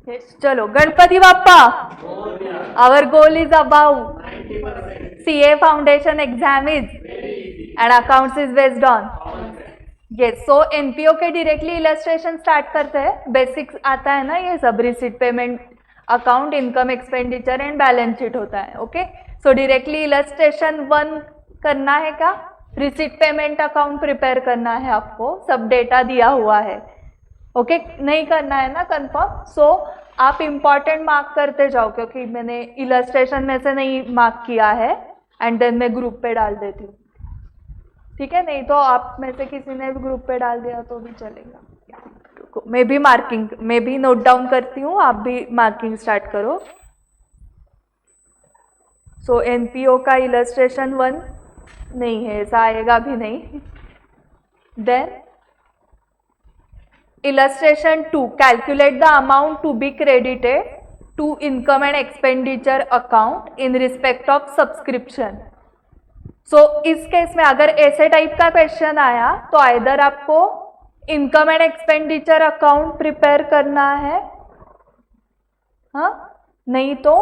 Yes, चलो Ganpati Bappa. Our goal is about CA foundation exam is and accounts is based on. Yes, so NPO के directly illustration start करते हैं. Basics आता है ना, ये सब receipt payment account, income expenditure and balance sheet होता है. Okay, so directly illustration 1 करना है क्या? Receipt payment account prepare करना है आपको, सब डेटा दिया हुआ है. ओके नहीं करना है ना कंफर्म. सो आप इम्पॉर्टेंट मार्क करते जाओ, क्योंकि मैंने इलस्ट्रेशन में से नहीं मार्क किया है एंड देन मैं ग्रुप पे डाल देती हूँ. ठीक है, नहीं तो आप में से किसी ने भी ग्रुप पे डाल दिया तो भी चलेगा. मैं भी नोट डाउन करती हूँ, आप भी मार्किंग स्टार्ट करो. सो एनपीओ का इलस्ट्रेशन 1 नहीं है, ऐसा आएगा भी नहीं. Then illustration 2, calculate the amount to be credited to income and expenditure account in respect of subscription. So इस केस में अगर ऐसे टाइप का क्वेश्चन आया तो आइदर आपको income and expenditure account prepare करना है, हाँ, नहीं तो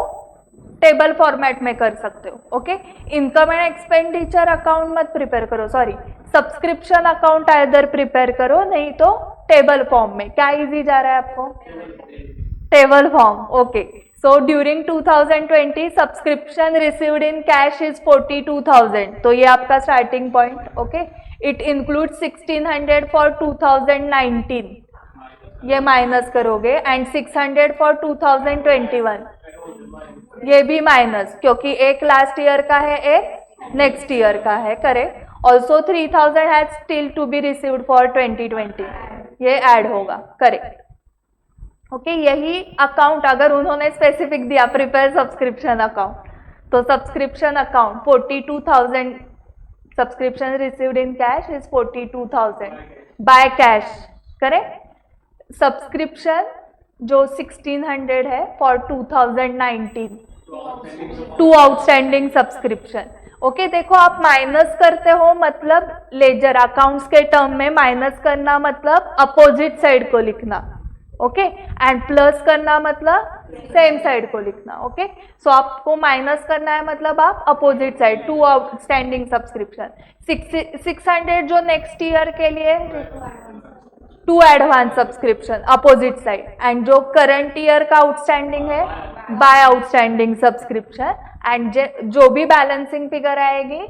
टेबल फॉर्मेट में कर सकते हो. Okay, income and expenditure account मत प्रिपेयर करो, sorry, subscription account either prepare करो, नहीं तो टेबल फॉर्म में. क्या इजी जा रहा है आपको? Table form. Okay, so during 2020 subscription received in cash is 42,000. तो ये आपका starting point. Okay, it include 1600 for 2019, ये माइनस करोगे, एंड 600 फॉर 2021, ये भी माइनस, क्योंकि एक लास्ट ईयर का है, एक नेक्स्ट ईयर का है. Correct. Also 3000 has still to be received for 2020, ये ऐड होगा. करेक्ट. ओके, यही अकाउंट अगर उन्होंने स्पेसिफिक दिया प्रिपेयर सब्सक्रिप्शन अकाउंट, तो subscription account 42,000, subscription received in cash is 42,000 by cash. Correct. Subscription जो 1600 है फॉर 2019, 2 आउटस्टैंडिंग सब्सक्रिप्शन. ओके, देखो आप माइनस करते हो मतलब लेजर अकाउंट्स के टर्म में माइनस करना मतलब अपोजिट साइड को लिखना. ओके, एंड प्लस करना मतलब सेम साइड को लिखना. ओके, सो आपको माइनस करना है मतलब आप अपोजिट साइड, 2 आउटस्टैंडिंग सब्सक्रिप्शन. 600 जो नेक्स्ट ईयर के लिए, 2 advance subscription opposite side, and जो करंट ईयर का आउटस्टैंडिंग है बाय आउटस्टैंडिंग सब्सक्रिप्शन, एंड जो भी बैलेंसिंग फिगर आएगी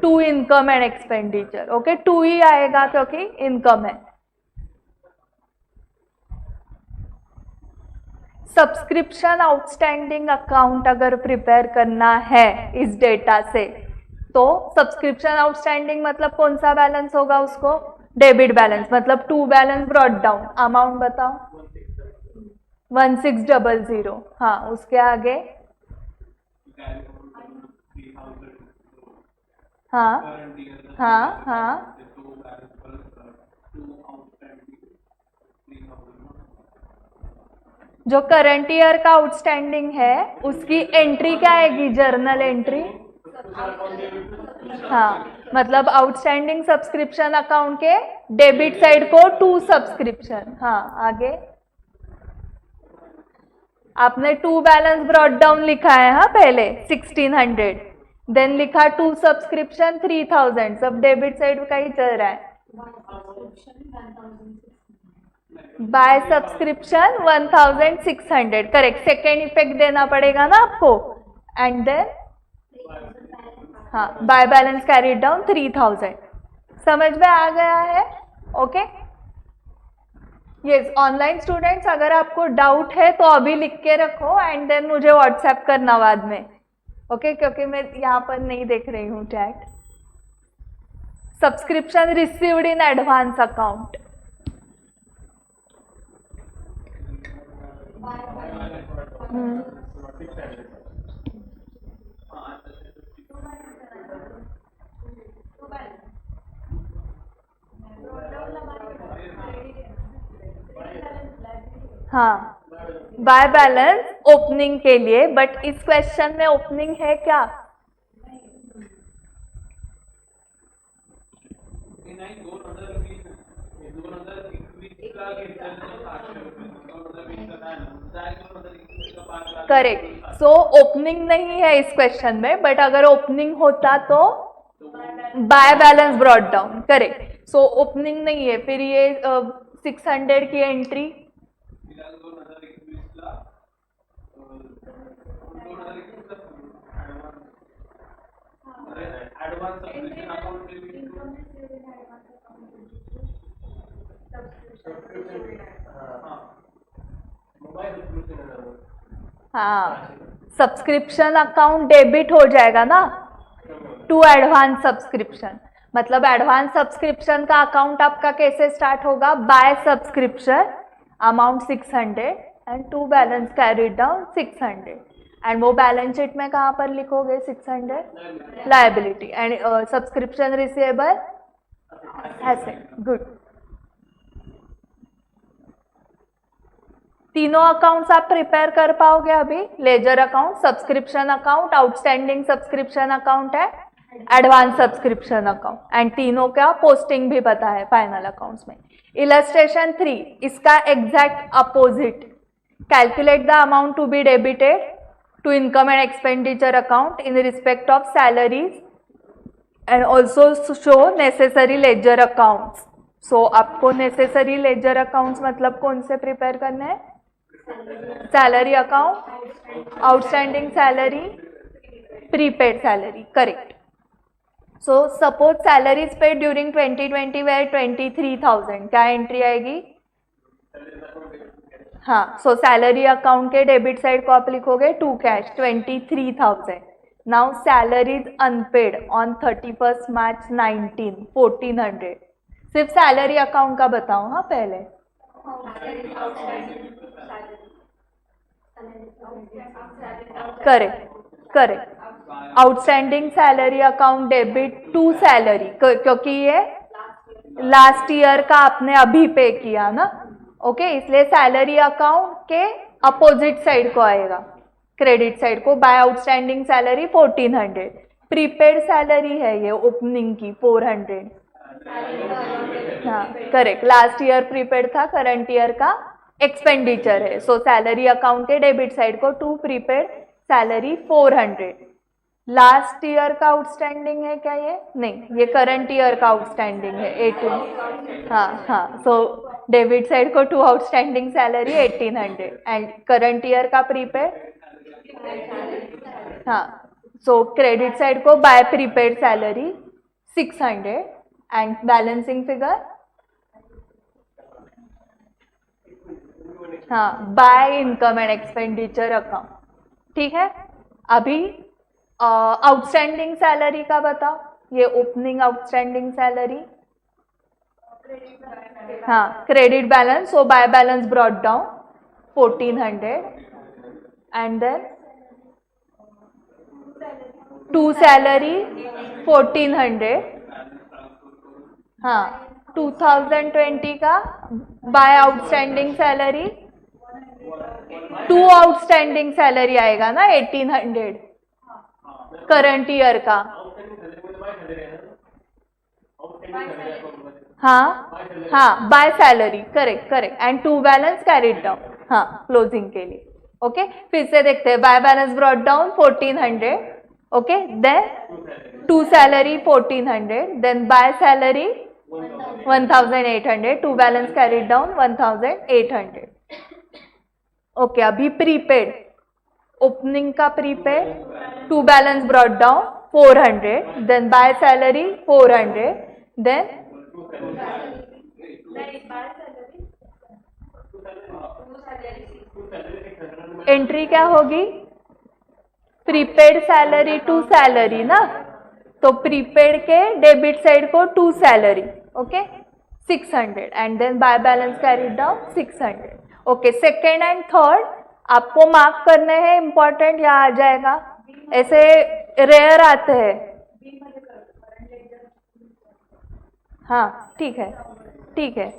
2 इनकम एंड एक्सपेंडिचर. ओके, 2 ही आएगा क्योंकि इनकम है. सब्सक्रिप्शन आउटस्टैंडिंग अकाउंट अगर प्रिपेयर करना है इस डेटा से, तो सब्सक्रिप्शन आउटस्टैंडिंग मतलब कौन सा बैलेंस होगा उसको? Debit balance. मतलब 2 बैलेंस ब्रॉट डाउन. अमाउंट बताओ. 1600. हाँ, उसके आगे हाँ हाँ हाँ, जो करंट ईयर का आउटस्टैंडिंग है उसकी एंट्री क्या आएगी? Journal entry. हाँ, मतलब आउटस्टैंडिंग सब्सक्रिप्शन अकाउंट के डेबिट साइड को 2 सब्सक्रिप्शन. हाँ, आगे आपने 2 बैलेंस ब्रॉट डाउन लिखा है, हाँ, पहले 1600, देन लिखा 2 सब्सक्रिप्शन 3000, सब डेबिट साइड का ही चल रहा है. By subscription 1600. Correct. Second effect देना पड़ेगा ना आपको, एंड देन हाँ, बाय बैलेंस कैरीड डाउन 3000. समझ में आ गया है? ओके. यस, ऑनलाइन स्टूडेंट्स अगर आपको डाउट है तो अभी लिख के रखो एंड देन मुझे व्हाट्सएप करना बाद में. ओके, क्योंकि मैं यहाँ पर नहीं देख रही हूँ chat. Subscription received in advance account. हाँ, बाय बैलेंस ओपनिंग के लिए, बट इस क्वेश्चन में ओपनिंग है क्या? करेक्ट. सो ओपनिंग नहीं है इस क्वेश्चन में, बट अगर ओपनिंग होता तो bye balance brought down. Correct. So opening नहीं है, फिर ये 600 की एंट्री हाँ, सब्सक्रिप्शन अकाउंट डेबिट हो जाएगा ना टू एडवांस सब्सक्रिप्शन. मतलब एडवांस सब्सक्रिप्शन का अकाउंट आपका कैसे स्टार्ट होगा? By subscription amount 600 and to balance carried down 600. And वो बैलेंस शीट में कहाँ पर लिखोगे? 600 liability and subscription receivable asset. Good. तीनों अकाउंट्स आप प्रिपेयर कर पाओगे अभी? Ledger account, subscription account, outstanding subscription account है, एडवांस सब्सक्रिप्शन अकाउंट. एंड तीनों का पोस्टिंग भी पता है फाइनल अकाउंट्स में. इलस्ट्रेशन 3, इसका exact opposite. Calculate the amount to be debited to income and expenditure account in respect of salaries and also show necessary ledger accounts. So आपको necessary ledger accounts मतलब कौन से prepare करने हैं? Salary account, outstanding salary, prepaid salary. Correct. So suppose salaries paid during 2020 were 23,000. क्या entry आएगी? हाँ. So salary account के डेबिट साइड को आप लिखोगे to cash 23,000. Now salaries unpaid on 31 March 19 1400. सिर्फ सैलरी अकाउंट का बताओ. हाँ पहले correct. Correct. Outstanding salary account debit to salary, क्योंकि ये लास्ट ईयर का आपने अभी पे किया ना. ओके. इसलिए सैलरी अकाउंट के अपोजिट साइड को आएगा, क्रेडिट साइड को. By outstanding salary 1400. Prepaid salary है ये ओपनिंग की 400. हाँ करेक्ट. लास्ट ईयर प्रीपेड था, करंट ईयर का एक्सपेंडिचर है. सो सैलरी अकाउंट के डेबिट साइड को to prepaid salary 400. Last year का आउटस्टैंडिंग है क्या ये? नहीं, ये करंट ईयर का आउटस्टैंडिंग है 18. हाँ हाँ. सो डेबिट साइड को to outstanding salary 1800 and current year का प्रीपेड. हाँ. सो क्रेडिट साइड को by prepaid salary 600 and balancing figure हाँ by income and expenditure account. ठीक है. अभी आउटस्टैंडिंग सैलरी का बताओ. ये ओपनिंग आउटस्टैंडिंग सैलरी. हाँ credit balance. So by balance brought down 1400 and then to salary 1400. हाँ 2020 का by outstanding salary to outstanding salary आएगा ना 1800 करंट ईयर का. हाँ हाँ by salary. Correct correct. And to balance carried down. हाँ closing के लिए. ओके. फिर से देखते हैं. By balance brought down 1400. Okay. Then to salary 1400. Then by salary 1800. To balance carried down 1800. Okay. अभी प्रीपेड ओपनिंग का prepaid to balance brought down 400. Then by salary 400. Then entry क्या होगी? प्रीपेड सैलरी टू सैलरी ना. तो prepaid के debit side को to salary. Okay 600 and then by balance carried down 600. Okay. Second and third आपको mark करने हैं. Important यहाँ आ जाएगा. ऐसे रेयर आते हैं. हाँ ठीक है. ठीक है.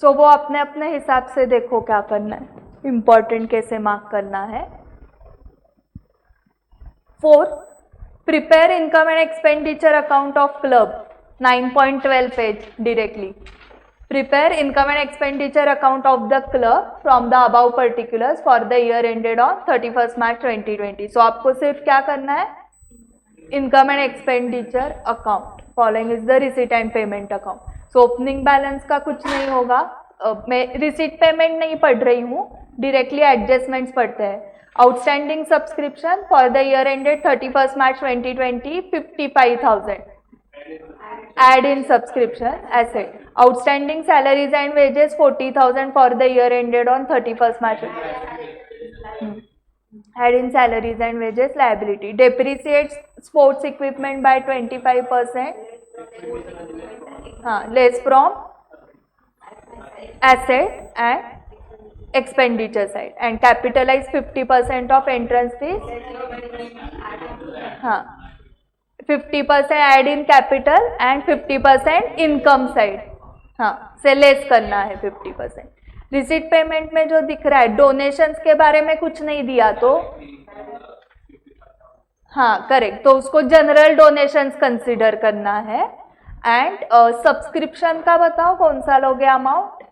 सो वो अपने अपने हिसाब से देखो क्या करना है. इंपॉर्टेंट कैसे मार्क करना है. 4 prepare income and expenditure account of club 9.12 page directly. Prepare income and expenditure account of the club from the above particulars for the year ended on 31 मार्च 2020. सो आपको सिर्फ क्या करना है, income and expenditure account following is the receipt and payment account. So opening balance का कुछ नहीं होगा. मैं रिसीट पेमेंट नहीं पढ़ रही हूँ, डायरेक्टली एडजस्टमेंट्स पढ़ते हैं. Outstanding subscription for the year ended 31 March 2020 55,000. Add in subscription asset. Outstanding salaries and wages 40,000 for the year ended on 31st March. Add in salaries and wages liability. Depreciates sports equipment by 25%. Less from asset and expenditure side. And capitalize 50% of entrance fees. 50% add in capital and 50% income side. से less करना है 50%. Receipt payment में जो दिख रहा है, donations के बारे में कुछ नहीं दिया तो करेक्ट, तो उसको जनरल डोनेशंस कंसिडर करना है. एंड सब्सक्रिप्शन का बताओ कौन सा लोगे अमाउंट,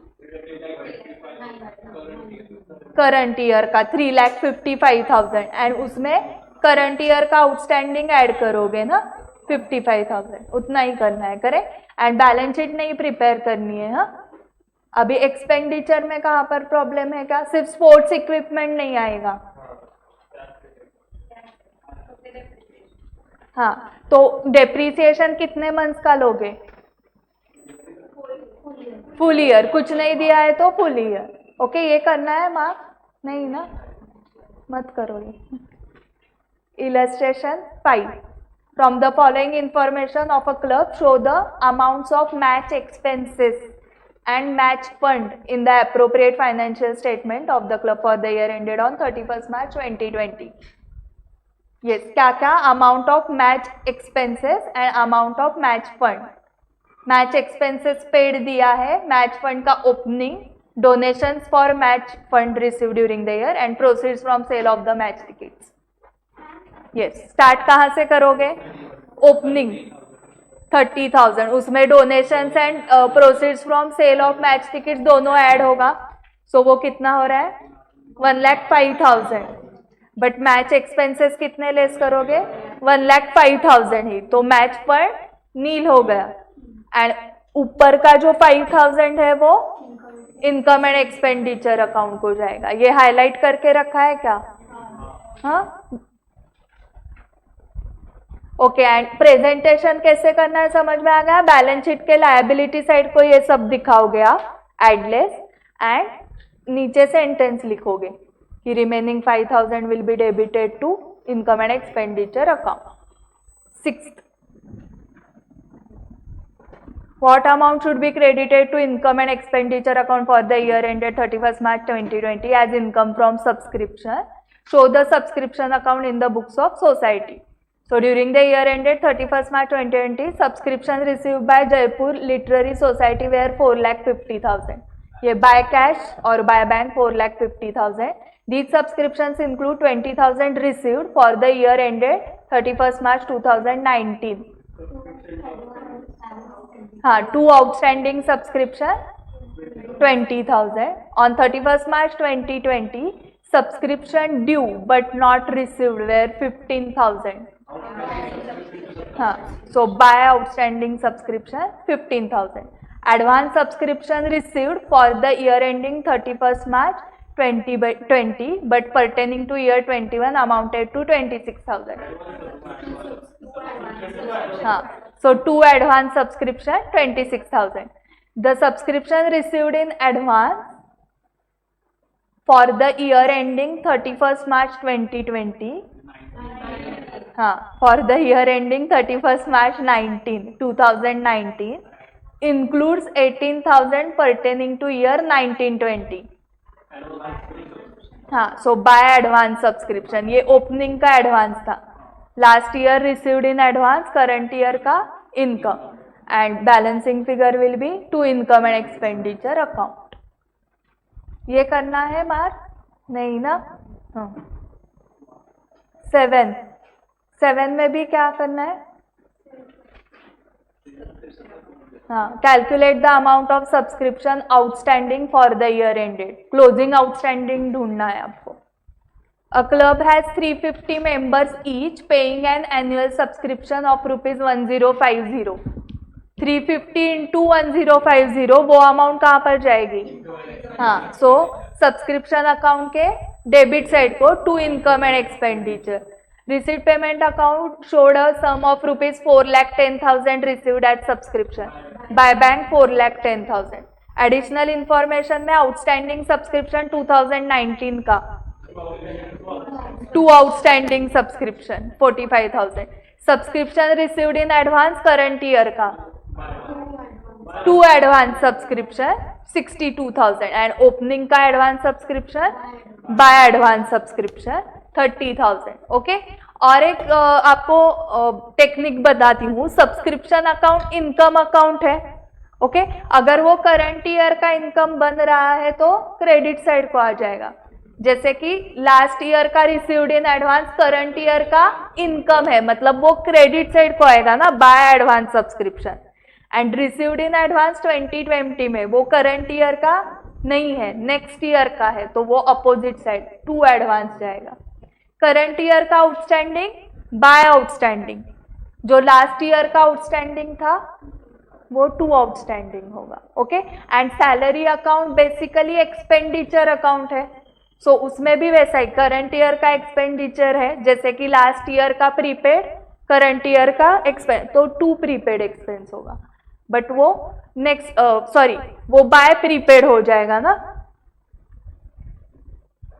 करंट ईयर का 3,55,000. एंड उसमें करंट ईयर का आउटस्टैंडिंग ऐड करोगे ना 55,000, उतना ही करना है. करेक्ट. एंड बैलेंस शीट नहीं प्रिपेयर करनी है. अभी एक्सपेंडिचर में कहाँ पर प्रॉब्लम है क्या, सिर्फ स्पोर्ट्स इक्विपमेंट नहीं आएगा. तो डेप्रीसिएशन कितने मंथ्स का लोगे, फुल ईयर. कुछ नहीं दिया है तो फुल ईयर. ओके, ये करना है माँ, नहीं ना, मत करो ये. Illustration 5. From the following information of a club, show the amounts of match expenses and match fund in the appropriate financial statement of the club for the year ended on 31st March 2020. Yes, क्या amount of match expenses and amount of match fund. Match expenses paid दिया है, match fund का opening, donations for match fund received during the year and proceeds from sale of the match tickets. Yes, start कहाँ से करोगे, opening 30,000, उसमें donations and proceeds from sale of match tickets दोनों add होगा. So वो कितना हो रहा है 1,05,000. बट मैच एक्सपेंसेस कितने लेस करोगे, 1,05,000 ही, तो मैच फंड नील हो गया. एंड ऊपर का जो 5,000 है वो इनकम एंड एक्सपेंडिचर अकाउंट को जाएगा. ये हाईलाइट करके रखा है क्या. ओके. एंड प्रेजेंटेशन कैसे करना है समझ में आ गया. बैलेंस शीट के लायबिलिटी साइड को ये सब दिखाओगे आप, एडलेस, एंड नीचे सेंटेंस लिखोगे कि remaining 5,000 will be debited to income and expenditure account. 6th, what amount should be credited to income and expenditure account for the year ended 31st March 2020 as income from subscription. Show the subscription account in the books of society. So during the year ended 31st March 2020, subscriptions received by Jaipur Literary Society were 4,50,000. ये by cash और by bank 4,50,000. These subscriptions include 20,000 received for the year ended 31st March 2019. Two outstanding subscription 20,000. On 31st March 2020, subscription due but not received were 15,000. So by outstanding subscription 15,000. Advance subscription received for the year ending 31st March 2020 but pertaining to year 21 amounted to 26,000. So two advance subscription 26,000. The subscription received in advance for the year ending 31st March 2020. For the year ending 31st March 2019 includes 18,000 pertaining to year 1920. So by advance subscription, ये opening का advance था. Last year received in advance, current year का income, and balancing figure will be to income and expenditure account. ये करना है मार, नहीं ना. 7 में भी क्या करना है, हाँ, calculate the amount of subscription outstanding for the year ended, closing outstanding ढूंढना है आपको। A club has 350 members each paying an annual subscription of rupees 1050. 350 into 1050 वो अमाउंट कहाँ पर जाएगी? हाँ, सो सब्सक्रिप्शन अकाउंट के डेबिट साइड को to income and expenditure. Receipt payment account showed a sum of rupees 4,10,000 received at subscription by bank 4,10,000. Additional information में outstanding subscription 2019 का to outstanding subscription 45,000, subscription received in advance current year का to advance subscription 62,000 and opening का advance subscription by advance subscription 30,000। Okay, और एक आपको technique बताती हूँ। Subscription account income account है। ओके, अगर वो करंट ईयर का इनकम बन रहा है तो क्रेडिट साइड को आ जाएगा। जैसे कि लास्ट ईयर का received in advance current year का इनकम है, मतलब वो क्रेडिट साइड को आएगा ना, by advance subscription. And received in advance 2020 में वो करंट ईयर का नहीं है, नेक्स्ट ईयर का है, तो वो अपोजिट साइड टू एडवांस जाएगा। करंट ईयर का आउटस्टैंडिंग बाय आउटस्टैंडिंग, जो लास्ट ईयर का आउटस्टैंडिंग था वो टू आउटस्टैंडिंग होगा। Okay, and salary account basically expenditure account है। सो उसमें भी वैसा ही करंट ईयर का एक्सपेंडिचर है, जैसे कि लास्ट ईयर का प्रीपेड करंट ईयर का एक्सपेंस, तो टू प्रीपेड एक्सपेंस होगा, बट वो नेक्स्ट वो बाय प्रीपेड हो जाएगा ना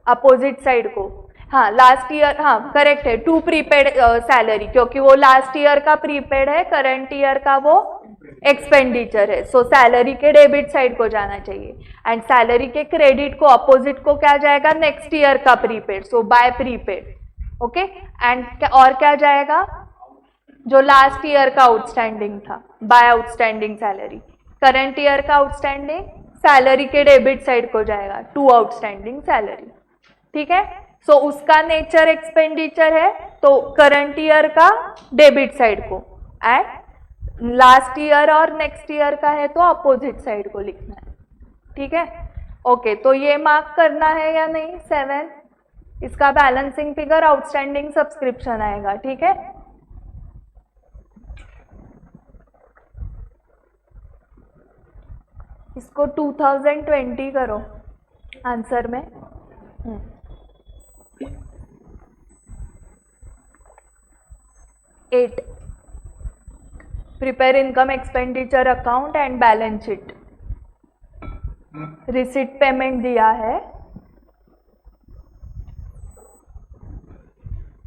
अपोजिट साइड को। हाँ, लास्ट ईयर, हाँ करेक्ट है, टू प्रीपेड सैलरी, क्योंकि वो लास्ट ईयर का प्रीपेड है, करंट ईयर का वो एक्सपेंडिचर है। सो सैलरी के डेबिट साइड को जाना चाहिए एंड सैलरी के क्रेडिट को अपोजिट को क्या जाएगा? नेक्स्ट ईयर का prepaid, so by prepaid. Okay, and और क्या जाएगा? जो लास्ट ईयर का आउटस्टैंडिंग था, by outstanding salary. Current year का आउटस्टैंडिंग सैलरी के डेबिट साइड को जाएगा, टू आउटस्टैंडिंग सैलरी। ठीक है, सो उसका नेचर एक्सपेंडिचर है, तो करंट ईयर का डेबिट साइड को, एंड लास्ट ईयर और नेक्स्ट ईयर का है तो अपोजिट साइड को लिखना है। ठीक है, ओके, तो ये मार्क करना है या नहीं? 7 इसका बैलेंसिंग फिगर आउटस्टैंडिंग सब्सक्रिप्शन आएगा। ठीक है, इसको 2020 करो आंसर में। 8 prepare income expenditure account and balance sheet. Receipt payment दिया है,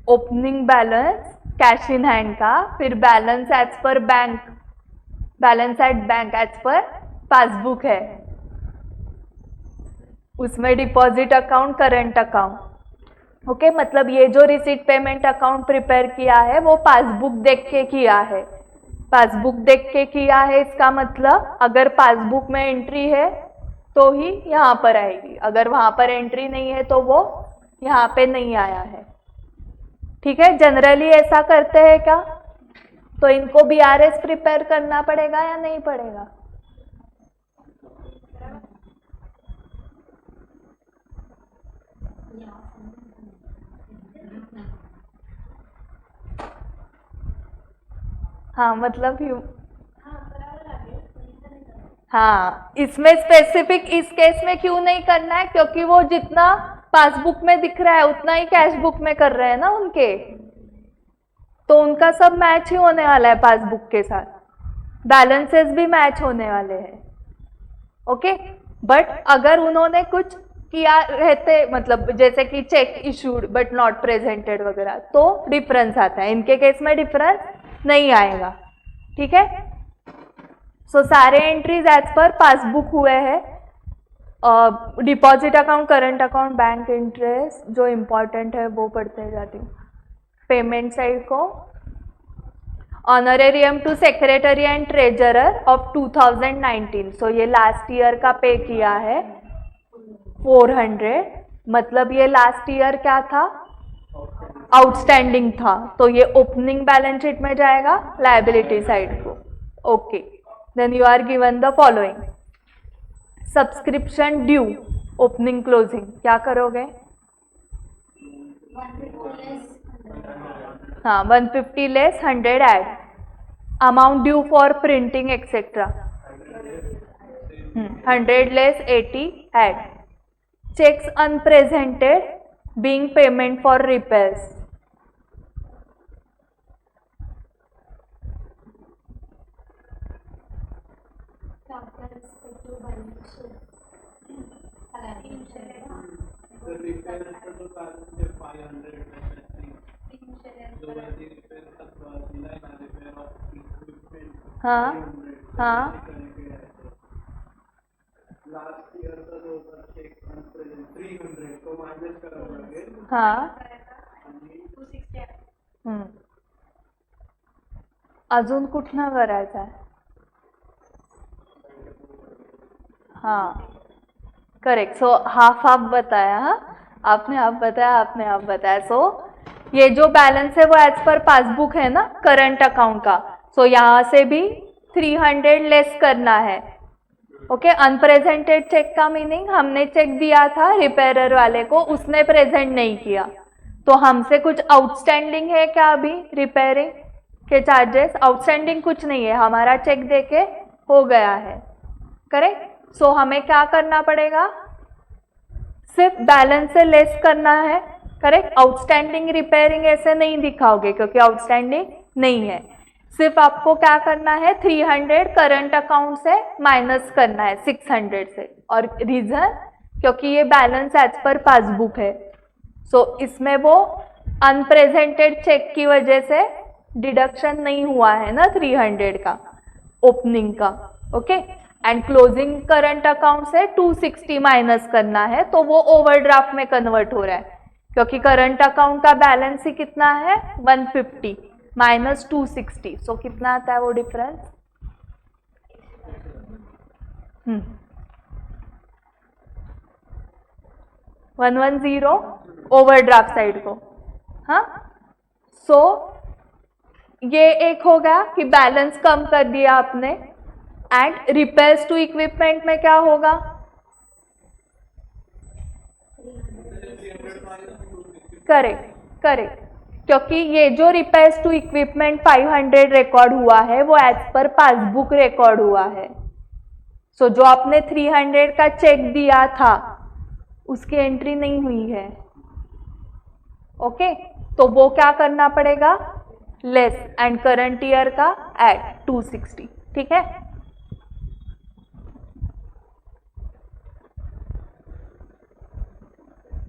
opening balance cash in hand का, फिर balance as per bank, balance at bank as per passbook है, उसमें deposit account, current account. Okay, मतलब ये जो रिसीट पेमेंट अकाउंट प्रिपेयर किया है वो पासबुक देख के किया है। पासबुक देख के किया है, इसका मतलब अगर पासबुक में एंट्री है तो ही यहाँ पर आएगी, अगर वहाँ पर एंट्री नहीं है तो वो यहाँ पे नहीं आया है। ठीक है, जनरली ऐसा करते हैं क्या? तो इनको BRS प्रिपेयर करना पड़ेगा या नहीं पड़ेगा? हाँ, मतलब हाँ, इसमें स्पेसिफिक इस केस में क्यों नहीं करना है? क्योंकि वो जितना पासबुक में दिख रहा है उतना ही कैश बुक में कर रहे हैं ना उनके, तो उनका सब मैच ही होने वाला है पासबुक के साथ, बैलेंसेस भी मैच होने वाले हैं। ओके, बट अगर उन्होंने कुछ किया रहते, मतलब जैसे कि check issued but not presented वगैरह, तो डिफरेंस आता है। इनके केस में डिफरेंस नहीं आएगा। ठीक है, सो सारे एंट्रीज एज पर पासबुक हुए हैं। Deposit account, current account, bank interest, जो इम्पोर्टेंट है वो पढ़ते जाती हूँ। पेमेंट साइड को honorarium to secretary and treasurer of 2019, so ये लास्ट ईयर का पे किया है 400, मतलब ये लास्ट ईयर क्या था? आउटस्टैंडिंग था, तो ये ओपनिंग बैलेंस शीट में जाएगा लायबिलिटी साइड को। Okay, then you are given the following subscription due opening closing, क्या करोगे? हाँ 150 less 100 add, amount due for printing etcetera 100 less 80 add, cheques unpresented being payment for repairs, हाँ हाँ हाँ अजून कुठनं करायचं आहे? हाँ करेक्ट, सो हाफ हाफ बताया, हाँ आपने हाफ बताया, आपने हाफ बताया। सो ये जो बैलेंस है वो एज पर पासबुक है ना करंट अकाउंट का, सो यहाँ से भी 300 लेस करना है। ओके, अनप्रेजेंटेड चेक का मीनिंग हमने चेक दिया था रिपेयरर वाले को, उसने प्रेजेंट नहीं किया, तो हमसे कुछ आउटस्टैंडिंग है क्या? अभी रिपेयरिंग के चार्जेस आउटस्टैंडिंग कुछ नहीं है, हमारा चेक देके हो गया है। करेक्ट, सो हमें क्या करना पड़ेगा? सिर्फ बैलेंस से लेस करना है। करेक्ट, आउटस्टैंडिंग रिपेयरिंग ऐसे नहीं दिखाओगे क्योंकि आउटस्टैंडिंग नहीं है। सिर्फ आपको क्या करना है? 300 करंट अकाउंट से माइनस करना है 600 से, और रीजन क्योंकि ये बैलेंस एज पर पासबुक है, सो इसमें वो अनप्रेजेंटेड चेक की वजह से डिडक्शन नहीं हुआ है ना 300 का ओपनिंग का। Okay, and closing current account से 260 माइनस करना है, तो वो ओवरड्राफ्ट में कन्वर्ट हो रहा है क्योंकि करंट अकाउंट का बैलेंस ही कितना है? 150 माइनस 260, सो कितना आता है वो डिफरेंस? 110 ओवरड्राफ्ट साइड को। हाँ, सो ये एक हो गया कि बैलेंस कम कर दिया आपने। एंड रिपेयर्स टू इक्विपमेंट में क्या होगा? करेक्ट करेक्ट, क्योंकि ये जो रिपेयर्स टू इक्विपमेंट 500 रिकॉर्ड हुआ है वो एज पर पासबुक रिकॉर्ड हुआ है। सो जो आपने 300 का चेक दिया था उसकी एंट्री नहीं हुई है। ओके, तो वो क्या करना पड़ेगा? लेस एंड करंट ईयर का एड 260। ठीक है,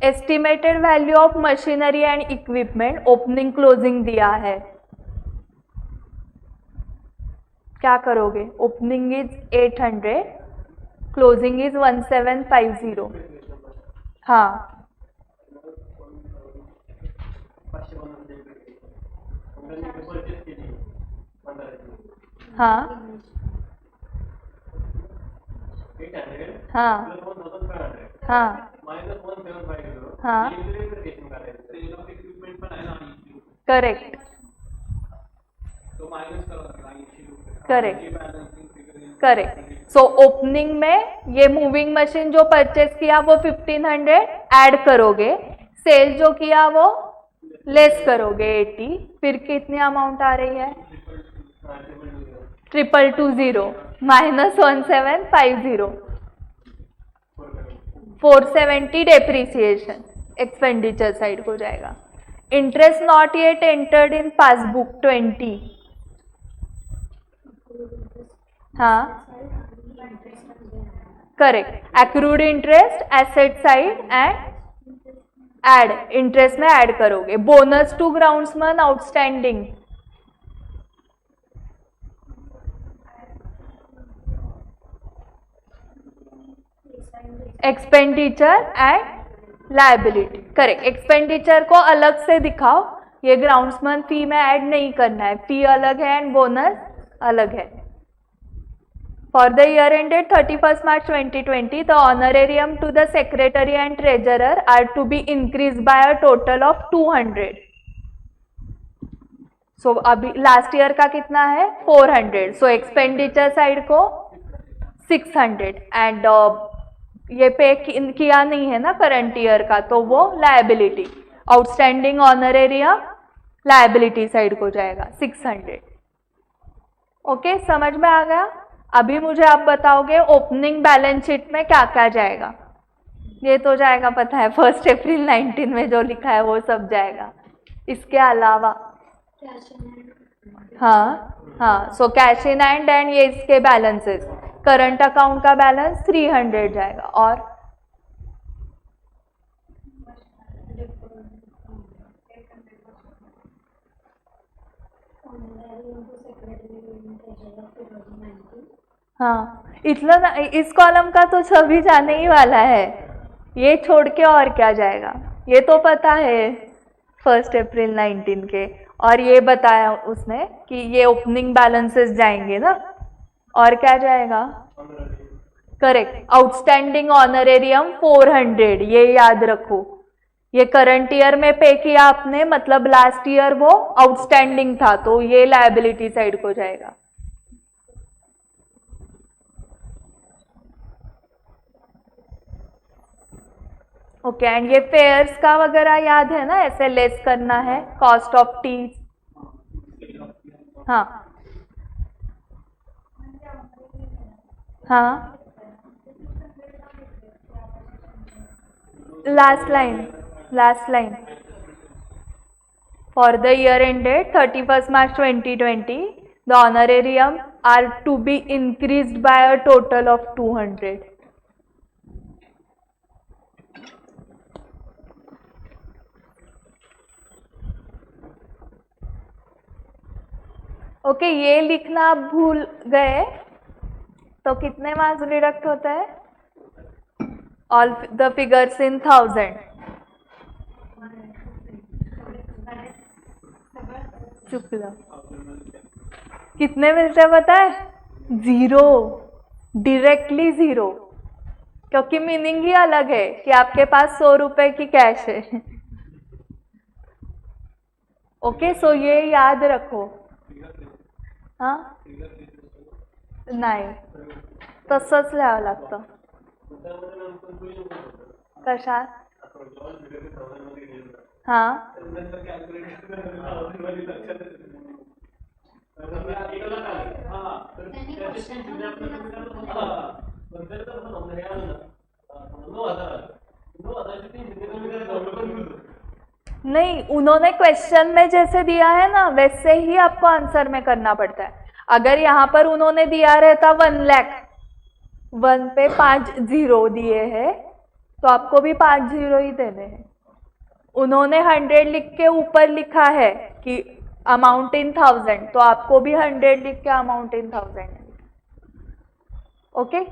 estimated value of machinery and equipment opening closing दिया है, क्या करोगे? Opening is 800, closing is 1750। हाँ हाँ हाँ हाँ हाँ correct correct correct. So opening में ये मूविंग मशीन जो परचेस किया वो 1500 ऐड करोगे, सेल जो किया वो लेस करोगे 80, फिर कितनी अमाउंट आ रही है? 2220 माइनस 1750, 470 डेप्रीसिएशन एक्सपेंडिचर साइड को जाएगा। Interest not yet entered in passbook 20। हाँ correct, accrued interest asset side and add interest में ऐड करोगे। Bonus to groundsman outstanding, expenditure and liability. Correct, expenditure को अलग से दिखाओ, ये ग्राउंड्समैन फी में ऐड नहीं करना है, फी अलग है एंड बोनस अलग है। For the year ended 31st March 2020, the honorarium to the secretary and treasurer are to be increased by a total of 200. सो अभी लास्ट ईयर का कितना है 400, सो एक्सपेंडिचर साइड को 600 एंड ये पे किया नहीं है ना करंट ईयर का, तो वो liability, outstanding honorarium liability side को जाएगा 600। ओके, समझ में आ गया। अभी मुझे आप बताओगे ओपनिंग बैलेंस शीट में क्या क्या जाएगा। ये तो जाएगा, पता है 1 अप्रैल 19 में जो लिखा है वो सब जाएगा। इसके अलावा हाँ, so cash in hand and ये इसके बैलेंसेस, करंट अकाउंट का बैलेंस 300 जाएगा। और हाँ, इतना इस कॉलम का तो सभी जाने ही वाला है, ये छोड़ के और क्या जाएगा, ये तो पता है 1 अप्रैल 19 के। और ये बताया उसने कि ये ओपनिंग बैलेंसेस जाएंगे ना, और क्या जाएगा, करेक्ट, आउटस्टैंडिंग ऑनरेरियम 400, ये याद रखो। ये करंट ईयर में पे किया आपने, मतलब लास्ट ईयर वो आउटस्टैंडिंग था, तो ये लायबिलिटी साइड को जाएगा। ओके, एंड ये फेयर्स का वगैरह याद है ना, ऐसे लेस करना है, कॉस्ट ऑफ टी। हाँ हाँ, last line for the year ended 31 March 2020 the honorarium are to be increased by a total of 200। Okay, ये लिखना आप भूल गए तो कितने मार्क्स डिडक्ट होता है, ऑल द फिगर्स इन 1000। चुप लो, कितने मिलते हैं पता है, 0, डायरेक्टली 0, क्योंकि मीनिंग ही अलग है कि आपके पास 100 रुपए की कैश है। ओके, सो ये याद रखो। हाँ, नाही, तसंच लिहावं लागतं। कशात? हाँ, नहीं, उन्होंने क्वेश्चन में जैसे दिया है ना वैसे ही आपको आंसर में करना पड़ता है। अगर यहाँ पर उन्होंने दिया रहता 1 लाख, 1 पे 5 0 दिए हैं तो आपको भी 5 0 ही देने हैं। उन्होंने 100 लिख के ऊपर लिखा है कि अमाउंट इन 1000, तो आपको भी 100 लिख के अमाउंट इन 1000। ओके,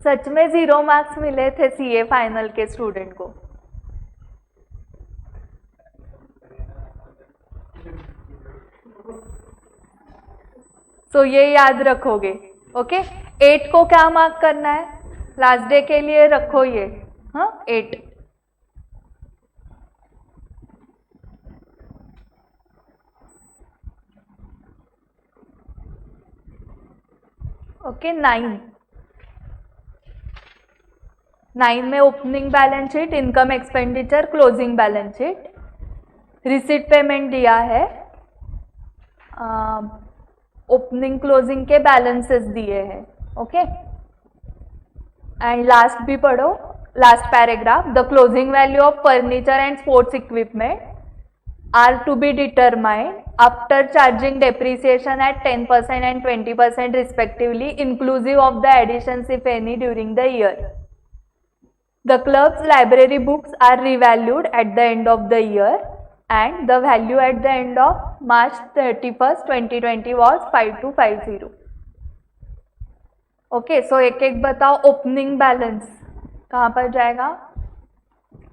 सच में 0 मार्क्स मिले थे सीए फाइनल के स्टूडेंट को। तो ये याद रखोगे। ओके, 8 को क्या मार्क करना है, लास्ट डे के लिए रखो ये, हाँ 8। ओके, 9 में opening balance sheet, income expenditure, closing balance sheet, receipt payment दिया है, ओपनिंग क्लोजिंग के बैलेंसेस दिए हैं। ओके, एंड लास्ट भी पढ़ो, last paragraph, the closing value of furniture and sports equipment are to be determined after charging depreciation at 10% and 20% respectively, inclusive of the additions if any during the year. The club's library books are revalued at the end of the year and the value at the end of March 31st, 2020 was 5250. Okay, सो एक एक बताओ। Opening balance कहाँ पर जाएगा,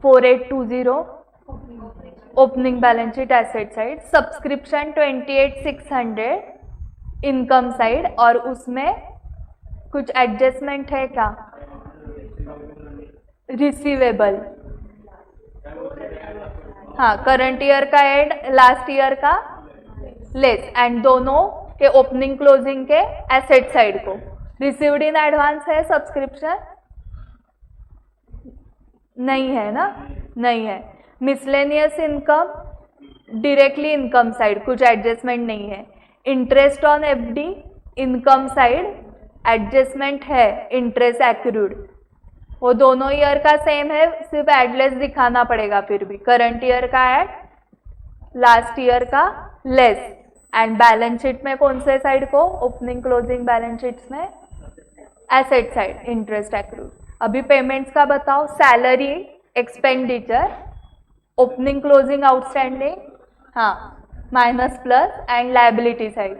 4820, opening balance sheet asset side, subscription 28600 income side, और उसमें कुछ adjustment है क्या, रिसीवेबल, हाँ करंट ईयर का एड, लास्ट ईयर का लेस एंड दोनों के ओपनिंग क्लोजिंग के एसेट साइड को। रिसीव्ड इन एडवांस है सब्सक्रिप्शन? नहीं है ना, नहीं है। Miscellaneous income directly income side, कुछ एडजस्टमेंट नहीं है। Interest on FD income side adjustment है, इंटरेस्ट एक्रूड, वो दोनों ईयर का सेम है, सिर्फ एडलेस दिखाना पड़ेगा। फिर भी करंट ईयर का एड, लास्ट ईयर का लेस। एंड बैलेंस शीट में कौन से साइड को? ओपनिंग क्लोजिंग बैलेंस शीट्स में एसेट साइड, इंटरेस्ट एक्रूड। अभी पेमेंट्स का बताओ। Salary expenditure opening closing outstanding, हाँ, minus plus and liability side.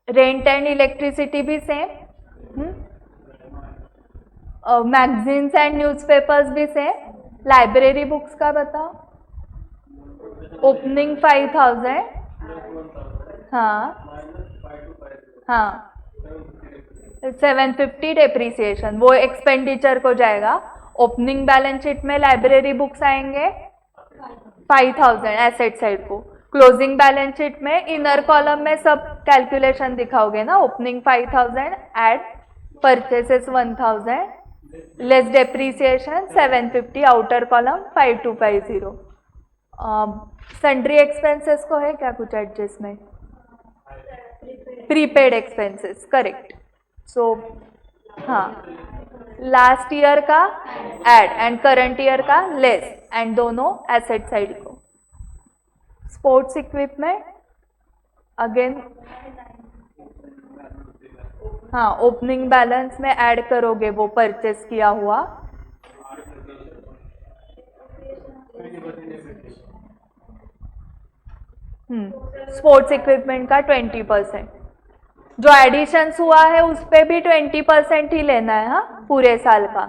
Rent and electricity भी सेम, मैगजीन्स एंड न्यूज़पेपर्स भी सेम। लाइब्रेरी बुक्स का बताओ। ओपनिंग 5000, हाँ हाँ, 750 डेप्रीसिएशन, वो एक्सपेंडिचर को जाएगा। ओपनिंग बैलेंस शीट में लाइब्रेरी बुक्स आएंगे 5000 एसेट साइड को। क्लोजिंग बैलेंस शीट में इनर कॉलम में सब कैलकुलेशन दिखाओगे ना। Opening 5000 add purchases 1000 less depreciation 750, outer column 5250। Sundry expenses को है क्या कुछ adjustment? Prepaid expenses, correct. So हाँ, लास्ट ईयर का एड एंड करंट ईयर का लेस एंड दोनों एसेट साइड को। स्पोर्ट्स इक्विपमेंट अगेन, हाँ, ओपनिंग बैलेंस में ऐड करोगे वो परचेस किया हुआ। स्पोर्ट्स इक्विपमेंट का 20%। जो एडिशंस हुआ है उस पे भी 20% ही लेना है, हाँ, पूरे साल का।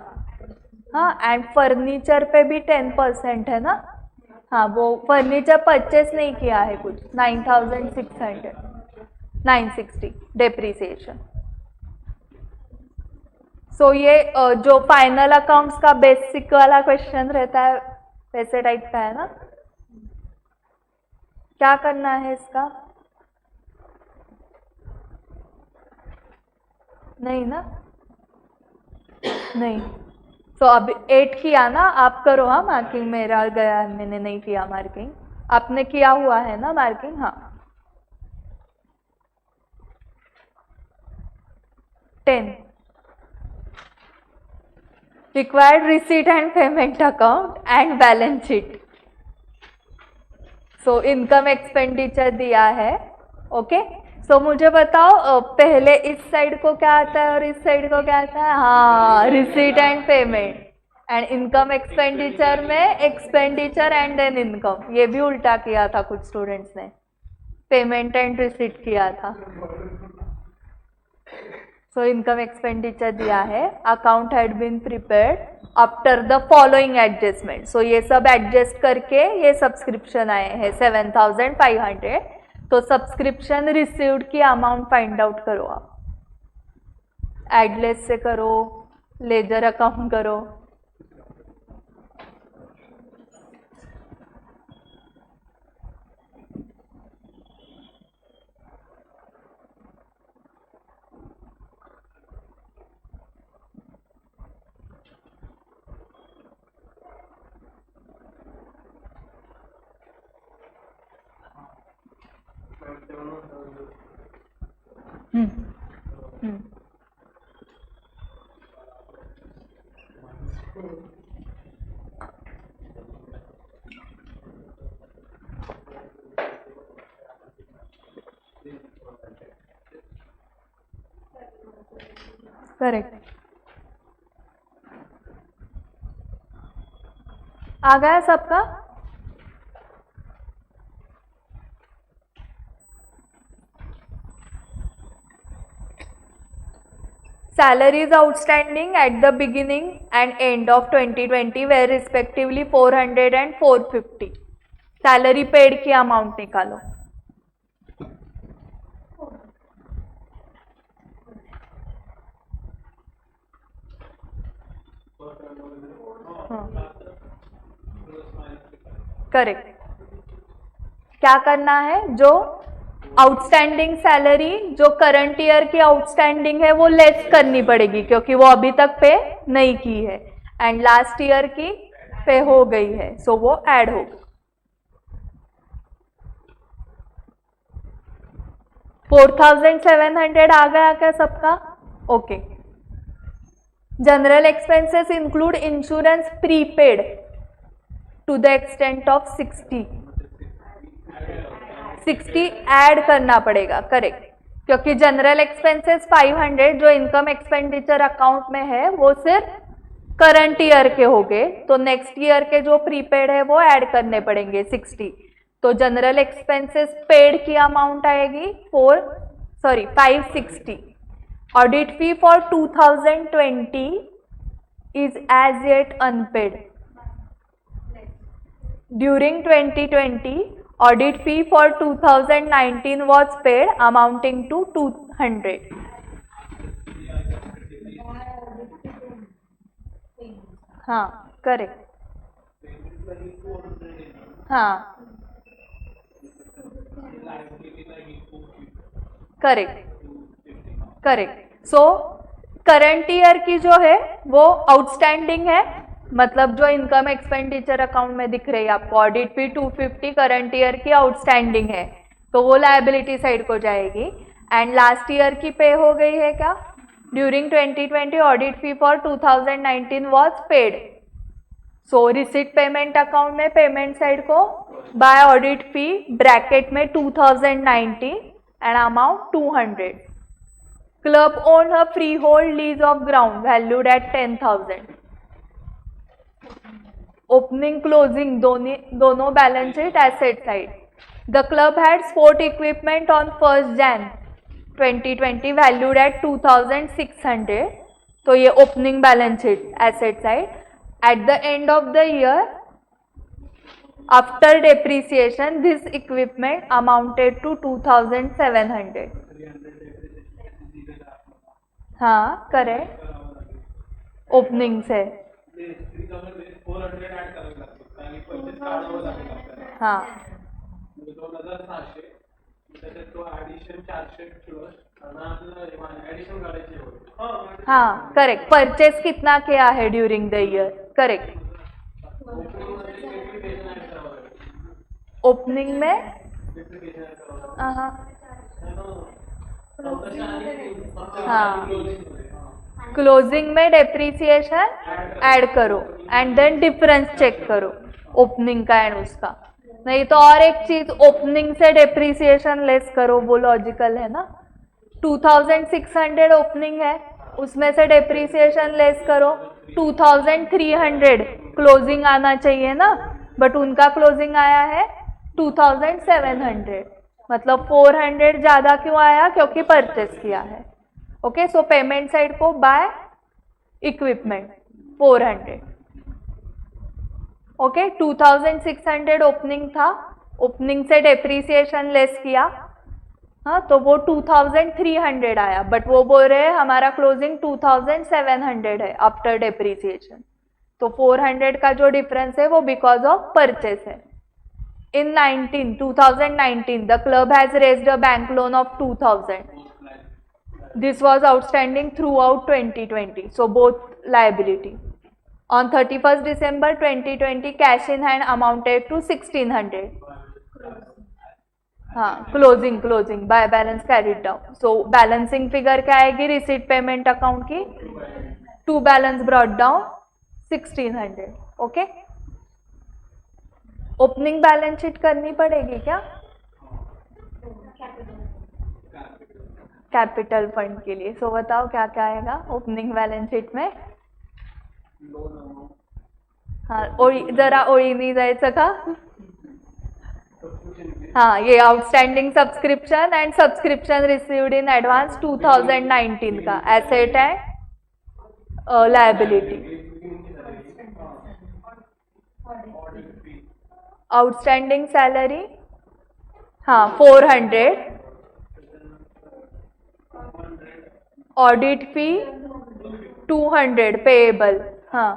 हाँ, एंड फर्नीचर पे भी 10% है ना। हाँ, वो फर्नीचर परचेस नहीं किया है कुछ, 9600, 960 डेप्रीसिएशन। सो ये जो फाइनल अकाउंट्स का बेसिक वाला क्वेश्चन रहता है वैसे टाइप का है ना। क्या करना है इसका? नहीं ना, नहीं। तो अब 8 किया ना, आप करो। हाँ, मार्किंग मेरा गया है, मैंने नहीं किया मार्किंग, आपने किया हुआ है ना मार्किंग। हाँ, 10 required receipt and payment account and balance sheet. So income expenditure दिया है, ओके। सो मुझे बताओ पहले इस साइड को क्या आता है और इस साइड को क्या आता है? हाँ, receipt and payment. And income expenditure में एक्सपेंडिचर एंड देन इनकम, ये भी उल्टा किया था कुछ स्टूडेंट्स ने, पेमेंट एंड रिसीट किया था। सो इनकम एक्सपेंडिचर दिया है। Account had been prepared after the following adjustment. So ये सब एडजस्ट करके ये सब्सक्रिप्शन आए हैं 7500। तो सब्सक्रिप्शन रिसीव्ड की अमाउंट फाइंड आउट करो आप। एडलेस से करो, लेजर अकाउंट करो। करेक्ट, आ गया सबका? Salaries outstanding at the beginning and end of 2020 were respectively 400 and 450. Salary paid की अमाउंट निकालो। करेक्ट। क्या करना है, जो आउटस्टैंडिंग सैलरी जो करंट ईयर की आउटस्टैंडिंग है वो लेस करनी पड़ेगी क्योंकि वो अभी तक पे नहीं की है, एंड लास्ट ईयर की पे हो गई है, सो वो ऐड होगा। 4700 आ गया क्या सबका? Okay. General expenses include insurance prepaid to the extent of 60 add करना पड़ेगा, करेक्ट, क्योंकि जनरल एक्सपेंसेस 500 जो इनकम एक्सपेंडिचर अकाउंट में है वो सिर्फ करंट ईयर के हो गए, तो नेक्स्ट ईयर के जो प्रीपेड है वो ऐड करने पड़ेंगे 60। तो जनरल एक्सपेंसेस पेड की अमाउंट आएगी 560। Audit fee for 2020 is as yet unpaid. During 2020 audit fee for 2019 was paid amounting to 200. हाँ करेक्ट, हाँ correct correct. So current year की जो है वो आउटस्टैंडिंग है, मतलब जो इनकम एक्सपेंडिचर अकाउंट में दिख रही है आपको, ऑडिट फी 250 करंट ईयर की आउटस्टैंडिंग है, तो वो लायबिलिटी साइड को जाएगी। एंड लास्ट ईयर की पे हो गई है क्या? During 2020 audit fee for 2019 was paid, so receipt payment account में पेमेंट साइड को बाय ऑडिट फी ब्रैकेट में 2019 and amount 200। Club own a freehold lease of ground valued at 10,000। Opening closing दोनों balance sheet asset side. The club had sport equipment on 1st Jan 2020 valued at 2600, तो ये opening balance sheet asset side. At the end of the year after depreciation this equipment amounted to 2700। हाँ correct, opening से हाँ हाँ correct. Purchase कितना किया है during the year? Correct. Opening में हाँ, क्लोजिंग में डेप्रीसिएशन ऐड करो एंड देन डिफरेंस चेक करो ओपनिंग का एंड उसका। नहीं तो और एक चीज, ओपनिंग से डेप्रीसिएशन लेस करो, वो लॉजिकल है ना। 2600 ओपनिंग है, उसमें से डेप्रीसिएशन लेस करो, 2300 क्लोजिंग आना चाहिए ना, बट उनका क्लोजिंग आया है 2700, मतलब 400 ज्यादा क्यों आया? क्योंकि परचेस किया है। ओके, सो पेमेंट साइड को बाय इक्विपमेंट 400। ओके, 2600 ओपनिंग था, ओपनिंग से डेप्रीसिएशन लेस किया, हाँ, तो वो 2300 आया, बट वो बोल रहे हैं हमारा क्लोजिंग 2700 है आफ्टर डेप्रीसिएशन, तो 400 का जो डिफरेंस है वो बिकॉज ऑफ परचेस है। In 2019, the club has raised a bank loan of 2000. This was outstanding throughout 2020. So both liability. On 31st December 2020, cash in hand amounted to 1600. हाँ, closing by balance carried down. So balancing figure क्या आएगी? Receipt payment account की to balance brought down 1600. Okay. Opening balance sheet करनी पड़ेगी क्या? Capital fund के लिए। सो बताओ क्या क्या आएगा ओपनिंग बैलेंस शीट में? हाँ, जरा ओळी नहीं जायचं का? हाँ, ये outstanding subscription and subscription received in advance 2019 का एसेट है, लायबिलिटी। आउटस्टैंडिंग सैलरी हाँ 400, ऑडिट फी 200 पेएबल, हाँ,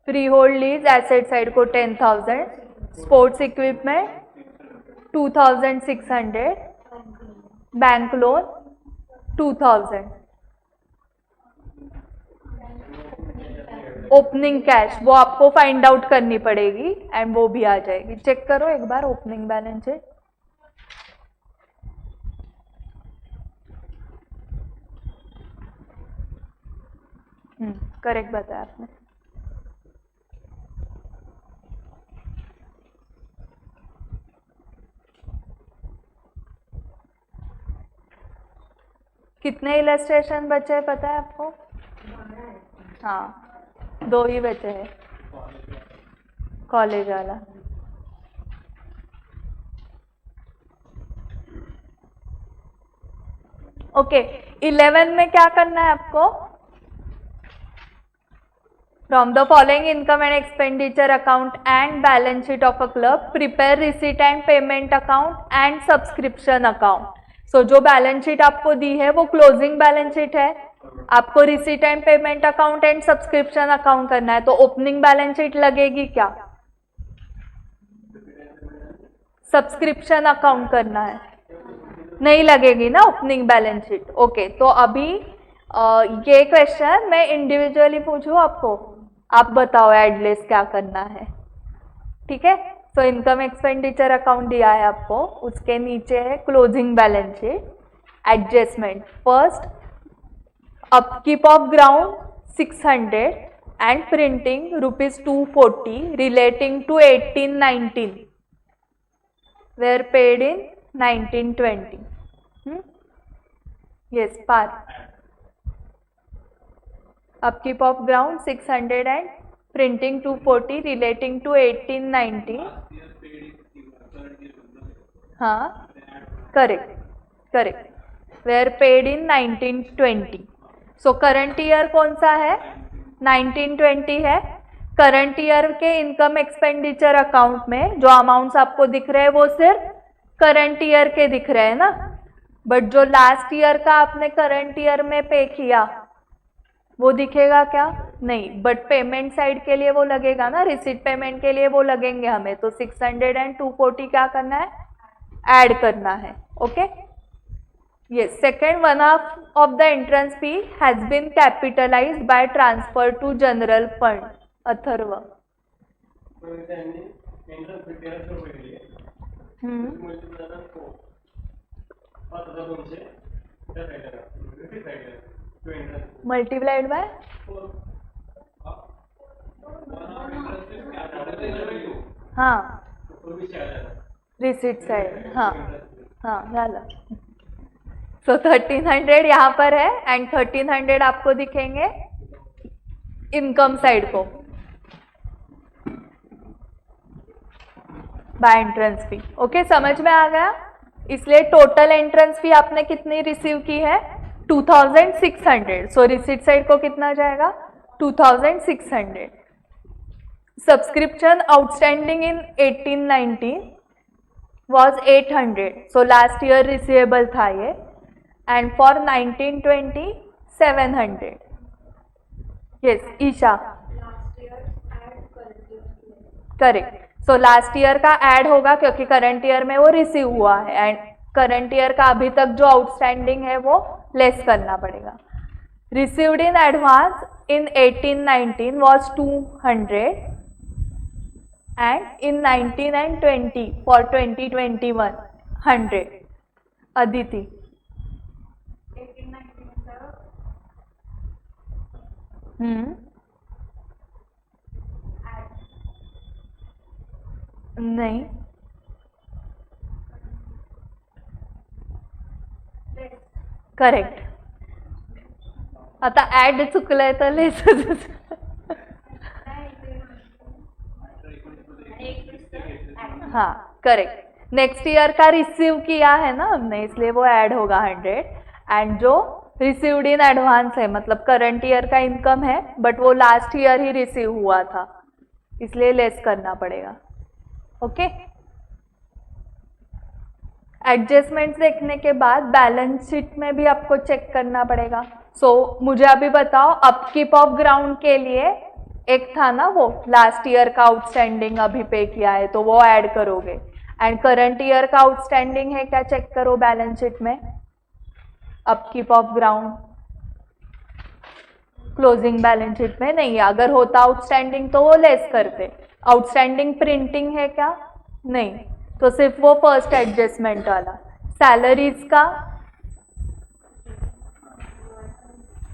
free hold lease asset side को 10,000, sports equipment 2600, bank loan 2000, opening cash वो आपको फाइंड आउट करनी पड़ेगी एंड वो भी आ जाएगी। चेक करो एक बार ओपनिंग बैलेंस शीट। करेक्ट बताया आपने। कितने इलस्ट्रेशन बचे हैं पता है आपको? हाँ 2 ही बचे हैं, कॉलेज वाला। ओके 11 में क्या करना है आपको? From the following income and expenditure account and balance sheet of a club prepare receipt and payment account and subscription account. So जो बैलेंस शीट आपको दी है वो क्लोजिंग बैलेंस शीट है, आपको receipt and payment account and subscription account करना है, तो opening balance sheet लगेगी क्या? सब्सक्रिप्शन अकाउंट करना है, नहीं लगेगी ना ओपनिंग बैलेंस शीट। ओके तो अभी ये क्वेश्चन मैं इंडिविजुअली पूछूं आपको, आप बताओ एडलेस क्या करना है, ठीक है। तो इनकम एक्सपेंडिचर अकाउंट दिया है आपको, उसके नीचे है closing balance sheet, adjustment. First upkeep of ground 600 and printing ₹240 relating to 1819 were paid in 1920. Yes, par. Upkeep of ground 600 and printing 240 relating to 1890. हाँ correct were paid in 1920. So current year कौन सा है? 1920 है। Current year के income expenditure account में जो amounts आपको दिख रहे हैं वो सिर्फ करंट ईयर के दिख रहे हैं ना, बट जो लास्ट ईयर का आपने करंट ईयर में पे किया वो दिखेगा क्या? नहीं, बट पेमेंट साइड के लिए वो लगेगा ना, रिसीट पेमेंट के लिए वो लगेंगे हमें, तो 600 एंड 240 क्या करना है? ऐड करना है। Okay yes. Second, one of the entrance fee has been capitalised by transfer to general fund. Atharva multiplied by हाँ रिसीट साइड, हाँ झालं। सो 1300 यहाँ पर है एंड 1300 आपको दिखेंगे इनकम साइड को बाय एंट्रेंस फी। ओके समझ में आ गया? इसलिए टोटल एंट्रेंस फी आपने कितनी रिसीव की है? 2600। सो रिसीट साइड को कितना जाएगा? 2600। Subscription outstanding in 1819 was 800। So last year receivable था ये, and for 1920 700। Yes Isha correct. So last year का ऐड होगा क्योंकि करंट ईयर में वो रिसीव हुआ है, एंड करंट ईयर का अभी तक जो आउटस्टैंडिंग है वो लेस करना पड़ेगा। Received in advance in 1819 was 200 and in 19 and 20 for 2021 100। Aditi नाही, करेक्ट। आता ऍड चुकलंय तर लेस हाँ करेक्ट। नेक्स्ट ईयर का रिसीव किया है ना हमने, इसलिए वो ऐड होगा 100, एंड जो रिसीव्ड इन एडवांस है मतलब करंट ईयर का इनकम है बट वो लास्ट ईयर ही रिसीव हुआ था, इसलिए लेस करना पड़ेगा। ओके एडजस्टमेंट्स देखने के बाद बैलेंस शीट में भी आपको चेक करना पड़ेगा। सो मुझे अभी बताओ अपकीप ऑफ ग्राउंड के लिए एक था ना वो लास्ट ईयर का आउटस्टैंडिंग अभी पे किया है तो वो ऐड करोगे, एंड करंट ईयर का आउटस्टैंडिंग है क्या चेक करो बैलेंस शीट में, upkeep of ground, closing balance sheet में नहीं है। अगर होता आउटस्टैंडिंग तो वो लेस करते। आउटस्टैंडिंग प्रिंटिंग है क्या, नहीं, तो सिर्फ वो फर्स्ट एडजस्टमेंट वाला। सैलरीज का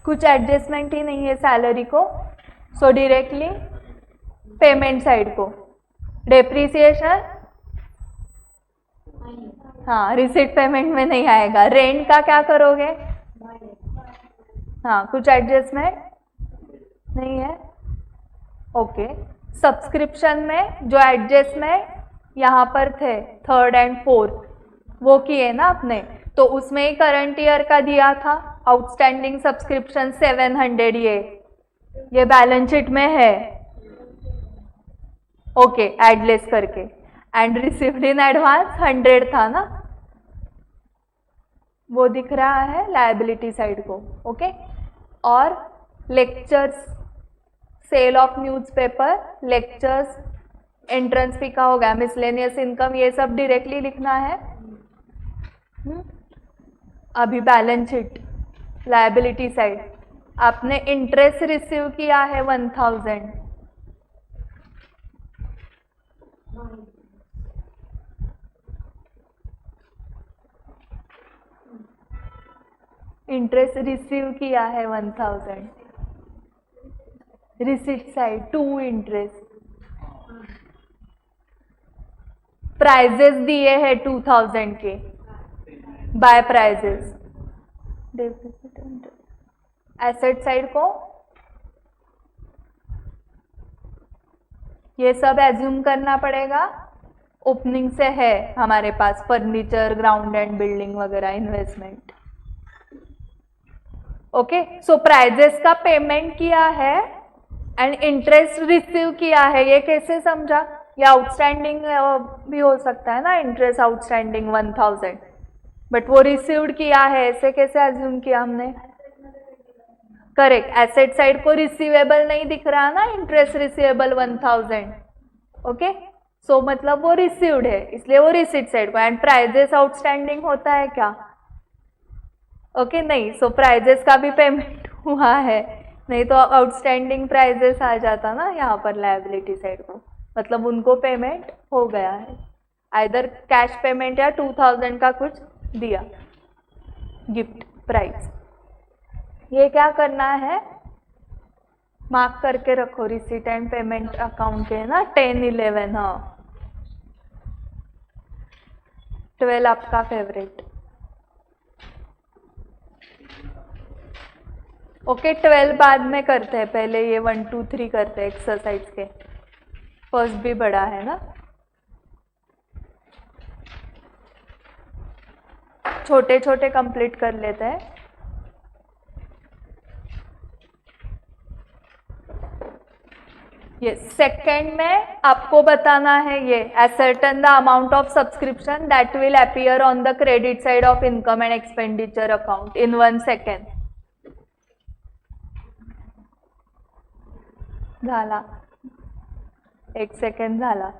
कुछ एडजस्टमेंट ही नहीं है सैलरी को, सो डायरेक्टली पेमेंट साइड को। डेप्रिसिएशन हाँ रिसीट पेमेंट में नहीं आएगा। रेंट का क्या करोगे, हाँ कुछ एडजस्टमेंट नहीं है, ओके। सब्सक्रिप्शन में जो एडजस्टमेंट यहाँ पर थे थर्ड एंड फोर्थ वो किए ना आपने, तो उसमें ही करंट ईयर का दिया था आउटस्टैंडिंग सब्सक्रिप्शन 700, ये बैलेंस शीट में है, ओके एडलेस करके। एंड रिसीव्ड इन एडवांस 100 था ना, वो दिख रहा है लायबिलिटी साइड को, ओके। और lectures, sale of newspaper, lectures, entrance fee का हो गया, मिसलेनियस इनकम, ये सब डायरेक्टली लिखना है। अभी बैलेंस शीट लायबिलिटी साइड आपने इंटरेस्ट रिसीव किया है 1000, इंटरेस्ट रिसीव किया है 1000, receipt side to interest, prizes दिए हैं 2000 के, बाय प्राइजेस, एसेट साइड को ये सब एज्यूम करना पड़ेगा। ओपनिंग से है हमारे पास फर्नीचर, ग्राउंड एंड बिल्डिंग वगैरह इन्वेस्टमेंट, ओके। सो प्राइजेस का पेमेंट किया है एंड इंटरेस्ट रिसीव किया है, ये कैसे समझा, या आउटस्टैंडिंग भी हो सकता है ना, इंटरेस्ट आउटस्टैंडिंग 1000, बट वो रिसीव्ड किया है, ऐसे कैसे एज्यूम किया हमने, करेक्ट। एसेट साइड को रिसीवेबल नहीं दिख रहा ना, इंटरेस्ट रिसीवेबल 1000, ओके। सो मतलब वो रिसीव्ड है, इसलिए वो रिसीट साइड को। एंड प्राइजेस आउटस्टैंडिंग होता है क्या, ओके नहीं, सो प्राइजेस का भी पेमेंट हुआ है, नहीं तो आउटस्टैंडिंग प्राइजेस आ जाता ना यहाँ पर लायबिलिटी साइड को, मतलब उनको पेमेंट हो गया है, आइदर कैश पेमेंट या 2000 का कुछ दिया गिफ्ट प्राइस। ये क्या करना है, मार्क करके रखो रिसीट एंड पेमेंट अकाउंट के ना 10, 11, हाँ 12 आपका फेवरेट, ओके। 12 बाद में करते हैं, पहले ये 1, 2, 3 करते हैं एक्सरसाइज के, फर्स्ट भी बड़ा है ना, छोटे छोटे कंप्लीट कर लेते हैं। ये सेकंड में आपको बताना है, ये ascertain the amount of subscription that will appear on the credit side of income and expenditure account in 1 second. झाला, 1 सेकंड झाला,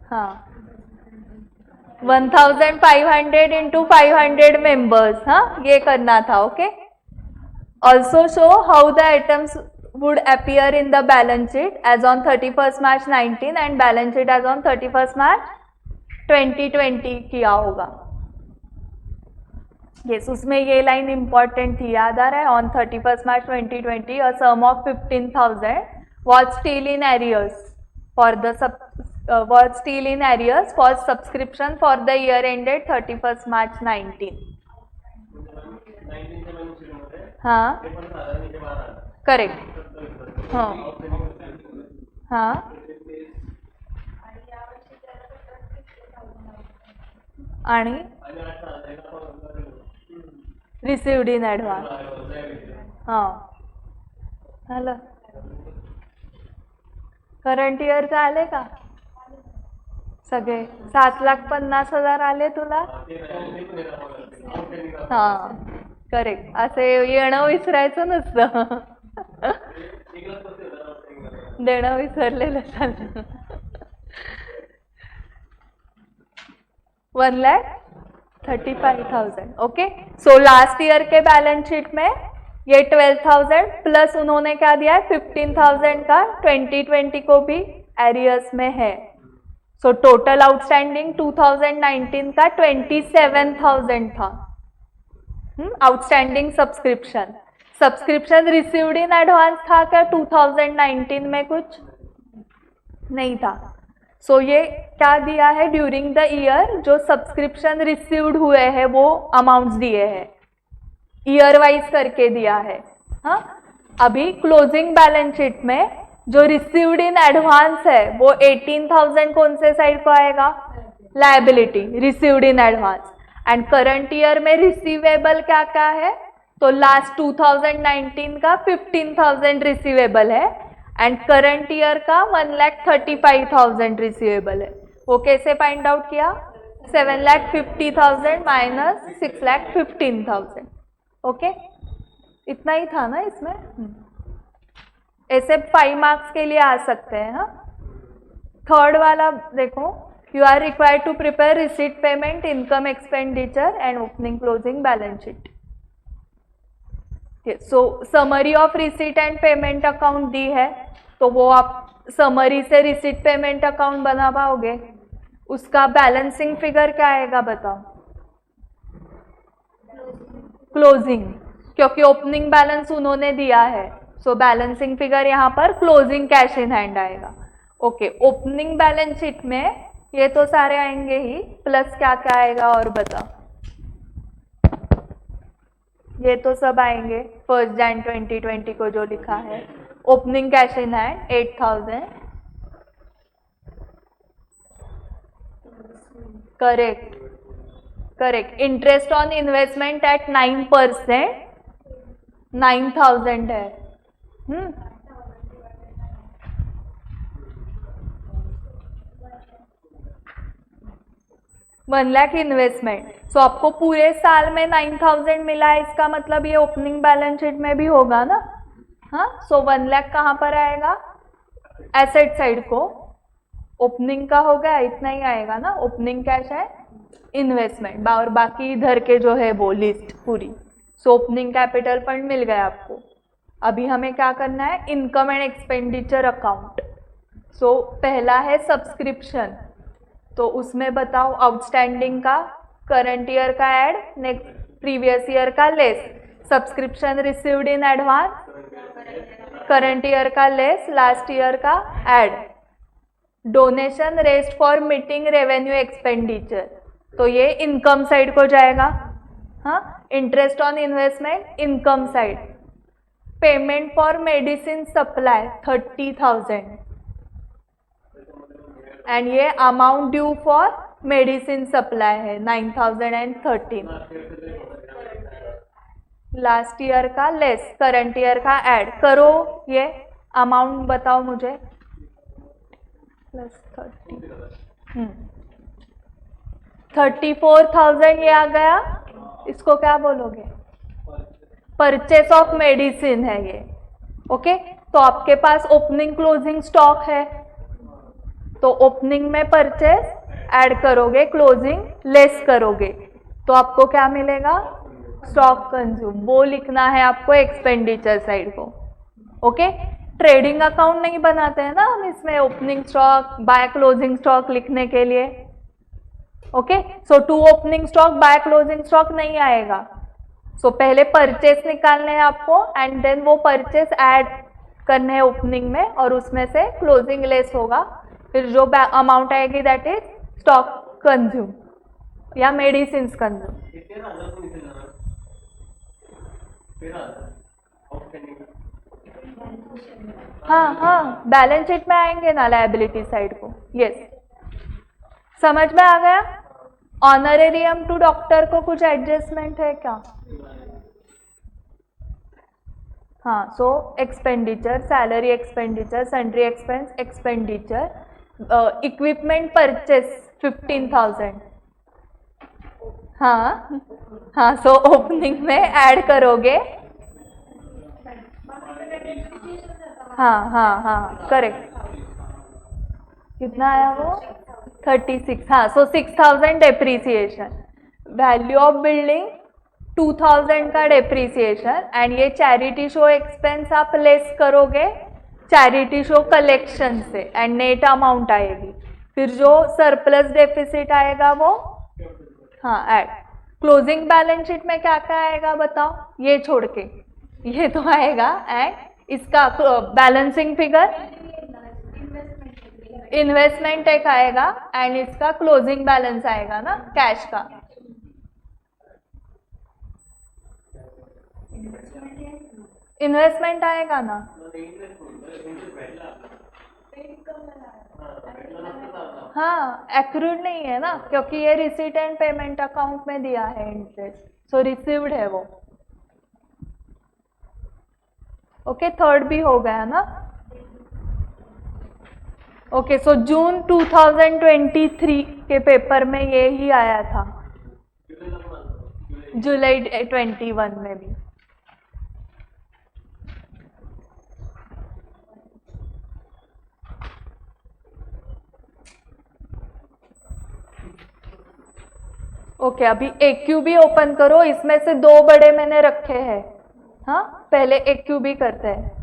हाँ 1500 इंटू 500 मेंबर्स, हाँ ये करना था, okay. Also show how the items would appear in the balance sheet as on 31st March 19 and balance sheet as on 31st March 2020 किया होगा। yes, उसमें ये लाइन इंपॉर्टेंट थी, याद आ रहा है, on 31st March 2020 a sum of 15,000 was still in arrears for the subscription for the year ended 31st March 19। हाँ correct, हाँ हाँ आणि रिसीव्ड इन ॲडव्हान्स, हां झालं। करंट इयरचं आले का सगळे? 7,50,000 आले तुला? हां करेक्ट. असे येणं विसरायचं नसतं. देणं विसरलेलं चालतं. 1,35,000. ओके. सो लास्ट ईयर के बैलेंस शीट में ये 12,000 प्लस उन्होंने क्या दिया है 15,000 का 2020 को भी एरियर्स में है. सो टोटल आउटस्टैंडिंग 2019 का 27,000 था. Outstanding subscription received in advance था क्या 2019 में? कुछ नहीं था. सो ये क्या दिया है ड्यूरिंग द ईयर जो सब्सक्रिप्शन रिसीव्ड हुए हैं वो अमाउंट्स दिए हैं, ईयर वाइज करके दिया है. हाँ, अभी क्लोजिंग बैलेंस शीट में जो रिसीव्ड इन एडवांस है वो 18,000 कौन से साइड को आएगा? Liability, received in advance. And current year में रिसीवेबल क्या क्या है? तो लास्ट 2019 का 15,000 रिसीवेबल है एंड करंट ईयर का 1,35,000 रिसीवेबल है. वो कैसे फाइंड आउट किया? 7,50,000 माइनस 6,15,000. ओके, इतना ही था ना इसमें. ऐसे 5 मार्क्स के लिए आ सकते हैं. हाँ, थर्ड वाला देखो, you are required to prepare receipt, payment, income, expenditure and opening closing balance sheet. So summary of receipt and payment account दी है, तो वो आप समरी से रिसीट पेमेंट अकाउंट बना पाओगे. उसका बैलेंसिंग फिगर क्या आएगा बताओ? क्लोजिंग, क्योंकि ओपनिंग बैलेंस उन्होंने दिया है. सो बैलेंसिंग फिगर यहाँ पर क्लोजिंग कैश इन हैंड आएगा. ओके, ओपनिंग बैलेंस शीट में ये तो सारे आएंगे ही, प्लस क्या क्या आएगा और बताओ? ये तो सब आएंगे 1 Jan 2020 को जो लिखा है. Opening cash in hand 8,000. Correct correct. Interest on investment at 9%, 9,000 है. 1 लाख इन्वेस्टमेंट. सो आपको पूरे साल में 9,000 मिला है, इसका मतलब ये ओपनिंग बैलेंस शीट में भी होगा ना. हाँ, सो 1 लाख कहाँ पर आएगा? एसेट साइड को. ओपनिंग का हो गया, इतना ही आएगा ना. ओपनिंग कैश है, इन्वेस्टमेंट और बाकी इधर के जो है वो लिस्ट पूरी. सो ओपनिंग कैपिटल फंड मिल गया आपको. अभी हमें क्या करना है? Income and expenditure account. So पहला है सब्सक्रिप्शन, तो उसमें बताओ आउटस्टैंडिंग का करंट ईयर का ऐड, नेक्स्ट प्रीवियस ईयर का less. Subscription received in advance, current year का लेस, लास्ट ईयर का add. Donation raised for meeting revenue expenditure, तो ये इनकम साइड को जाएगा. हाँ, interest on investment income side. Payment for medicine supply 30,000 and ये amount due for medicine supply है 9,013. Last year का लेस, करंट ईयर का ऐड करो. ये अमाउंट बताओ मुझे. +30, 34,000 ये आ गया. इसको क्या बोलोगे? परचेस ऑफ मेडिसिन है ये. ओके, तो आपके पास ओपनिंग क्लोजिंग स्टॉक है, तो ओपनिंग में परचेस ऐड करोगे, क्लोजिंग लेस करोगे, तो आपको क्या मिलेगा? Stock consume. वो लिखना है आपको एक्सपेंडिचर साइड को. ओके, ट्रेडिंग अकाउंट नहीं बनाते हैं ना हम इसमें opening stock by closing stock लिखने के लिए. Okay, so to opening stock by closing stock नहीं आएगा. सो पहले परचेस निकालने हैं आपको एंड देन वो परचेस ऐड करने हैं ओपनिंग में और उसमें से क्लोजिंग लेस होगा. फिर जो अमाउंट आएगी दैट इज स्टॉक कंज्यूम या मेडिसिन कंज्यूम. हाँ हाँ, बैलेंस शीट में आएंगे ना लायबिलिटी साइड को. यस, समझ में आ गया. ऑनरेरियम टू डॉक्टर को कुछ एडजस्टमेंट है क्या? हाँ, सो expenditure, salary expenditure, sundry expense expenditure, equipment purchase 15,000. हाँ हाँ, सो ओपनिंग में ऐड करोगे। हाँ हाँ हाँ, करेक्ट। कितना आया वो? 36। हाँ, सो 6000 डेप्रीसिएशन, वैल्यू ऑफ बिल्डिंग 2000 का डेप्रीसिएशन, एंड ये चैरिटी शो एक्सपेंस आप लेस करोगे चैरिटी शो कलेक्शन से, एंड नेट अमाउंट आएगी। फिर जो सरप्लस डेफिसिट आएगा वो, हाँ, ऐड। क्लोजिंग बैलेंस शीट में क्या क्या आएगा बताओ, ये छोड़ के, ये तो आएगा। एंड इसका बैलेंसिंग फिगर, इन्वेस्टमेंट एक आएगा, एंड इसका क्लोजिंग बैलेंस आएगा ना, कैश का। इन्वेस्टमेंट आएगा ना, हाँ, एक्रूड नहीं है ना, क्योंकि ये रिसीट एंड पेमेंट अकाउंट में दिया है इंटरेस्ट, सो रिसीव्ड है वो। ओके, थर्ड भी हो गया ना। ओके, सो जून 2023 के पेपर में ये ही आया था, जुलाई 21 में भी। ओके, अभी AQB ओपन करो, इसमें से दो बड़े मैंने रखे हैं। हाँ, पहले AQB करते हैं।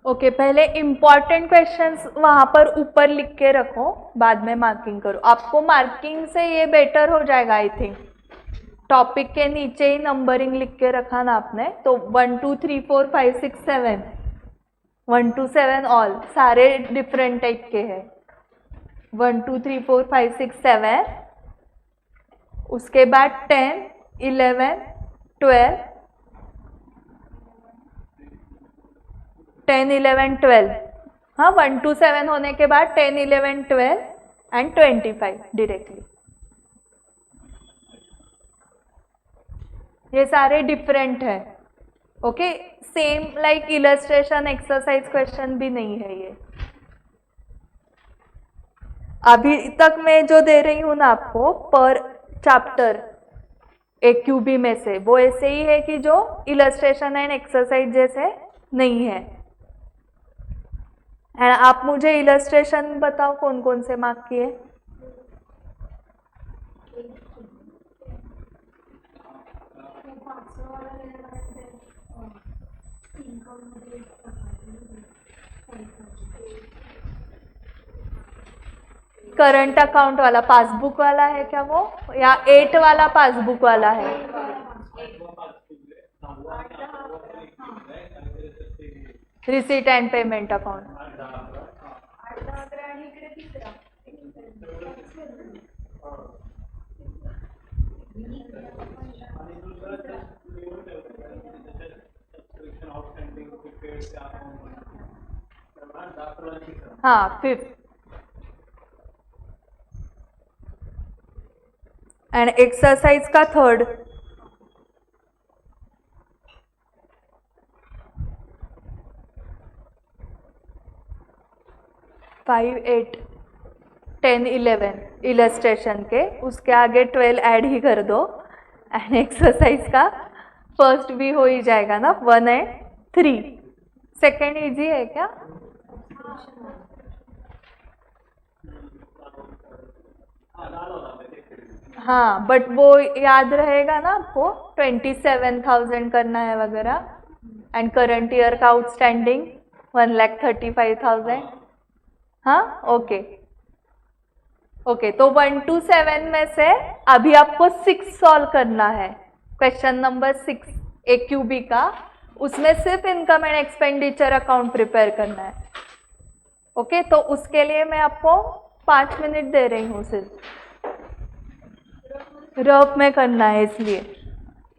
ओके, पहले इंपॉर्टेंट क्वेश्चंस वहां पर ऊपर लिख के रखो, बाद में मार्किंग करो। आपको मार्किंग से ये बेटर हो जाएगा आई थिंक। टॉपिक के नीचे ही नंबरिंग लिख के रखा ना आपने, तो 1 2 3 4 5 6 7, 1 to 7 ऑल, सारे डिफरेंट टाइप के हैं। 1 2 3 4 5 6 7, उसके बाद 10 11 12, 10 11 12, हाँ, 1 to 7 होने के बाद 10 11 12 एंड 25 डायरेक्टली। ये सारे डिफरेंट है। Okay, same like illustration exercise question भी नहीं है ये। अभी तक मैं जो दे रही हूं ना आपको पर चैप्टर AQB में से, वो ऐसे ही है कि जो इलस्ट्रेशन एंड एक्सरसाइज जैसे नहीं है। एंड आप मुझे इलस्ट्रेशन बताओ कौन कौन से मार्क किए। करंट अकाउंट वाला पासबुक वाला है क्या वो, या 8 वाला पासबुक वाला है? Receipt and payment account. हाँ 5th एंड एक्सरसाइज का 3rd. फाइव 8 10 11 इलस्ट्रेशन के, उसके आगे 12 ऐड ही कर दो एंड एक्सरसाइज का फर्स्ट भी हो ही जाएगा ना, 1 and 3. सेकेंड इजी है क्या? हाँ बट वो याद रहेगा ना आपको, 27,000 करना है वगैरह. एंड करंट ईयर का आउटस्टैंडिंग 1,35,000. हाँ ओके ओके. तो 1 to 7 में से अभी आपको 6 सॉल्व करना है. क्वेश्चन नंबर 6 AQB का, उसमें सिर्फ income and expenditure account prepare करना है. ओके तो उसके लिए मैं आपको 5 मिनट दे रही हूँ. सिर्फ रफ में करना है, इसलिए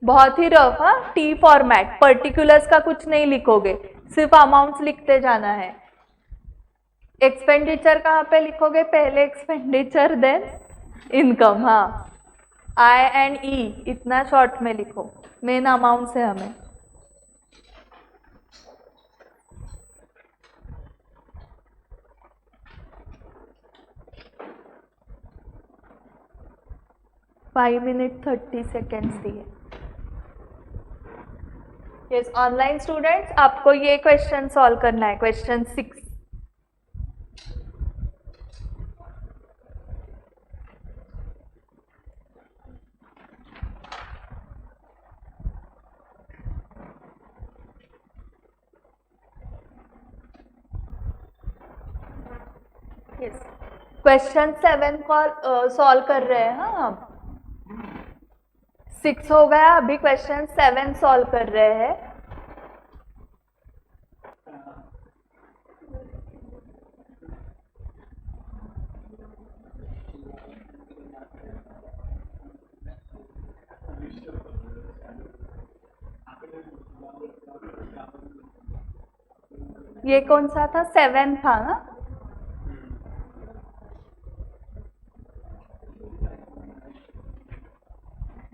बहुत ही रफ. हाँ T फॉर्मेट, पर्टिकुलर्स का कुछ नहीं लिखोगे, सिर्फ अमाउंट्स लिखते जाना है. एक्सपेंडिचर कहाँ पे लिखोगे? पहले एक्सपेंडिचर देन इनकम. हाँ I and E इतना शॉर्ट में लिखो, मेन अमाउंट है हमें. फाइव मिनट 30 सेकेंड्स दिए. यस ऑनलाइन स्टूडेंट्स, आपको ये क्वेश्चन सॉल्व करना है, क्वेश्चन 6. क्वेश्चन 7 को सॉल्व कर रहे हैं. हाँ हम 6 हो गया, अभी क्वेश्चन 7 सॉल्व कर रहे हैं. ये कौन सा था? 7 था ना.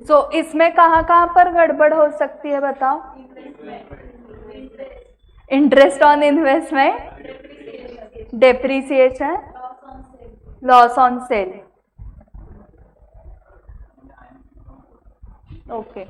सो इसमें कहाँ पर गड़बड़ हो सकती है बताओ? Interest on investment, depreciation, loss on cell. Okay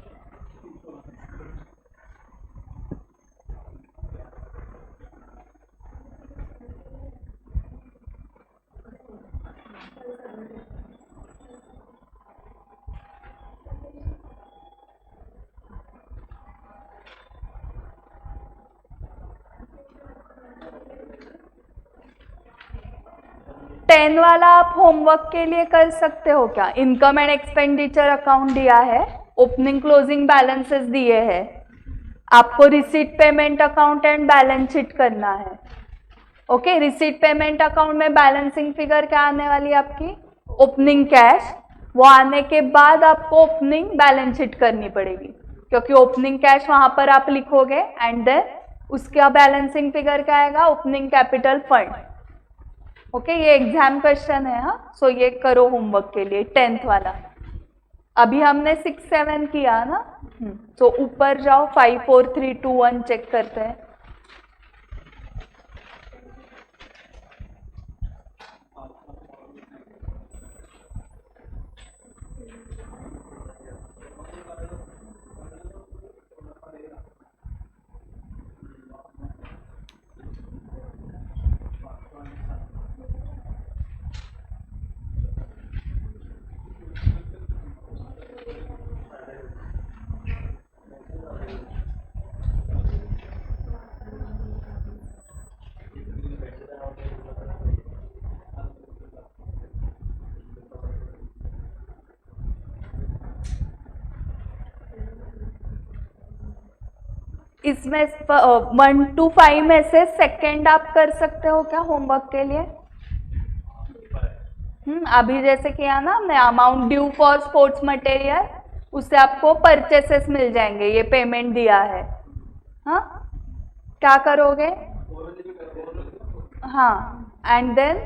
ten वाला आप होमवर्क के लिए कर सकते हो क्या? इनकम एंड एक्सपेंडिचर अकाउंट दिया है, ओपनिंग क्लोजिंग बैलेंसेस दिए हैं, आपको receipt payment account and balance sheet करना है. ओके रिसीट पेमेंट अकाउंट में बैलेंसिंग फिगर क्या आने वाली है आपकी? Opening cash. वो आने के बाद आपको ओपनिंग बैलेंस शीट करनी पड़ेगी, क्योंकि ओपनिंग कैश वहां पर आप लिखोगे एंड देन उसका बैलेंसिंग फिगर क्या आएगा? Opening capital fund. ओके ये एग्जाम क्वेश्चन है. हाँ सो ये करो होमवर्क के लिए 10th वाला. अभी हमने 6 7 किया ना. तो ऊपर जाओ, 5 4 3 2 1 चेक करते हैं. इसमें 1 to 5 में से सेकंड आप कर सकते हो क्या होमवर्क के लिए? अभी जैसे किया ना हमने, amount due for sports material, उससे आपको परचेसेस मिल जाएंगे, ये पेमेंट दिया है. हाँ क्या करोगे? हाँ, and then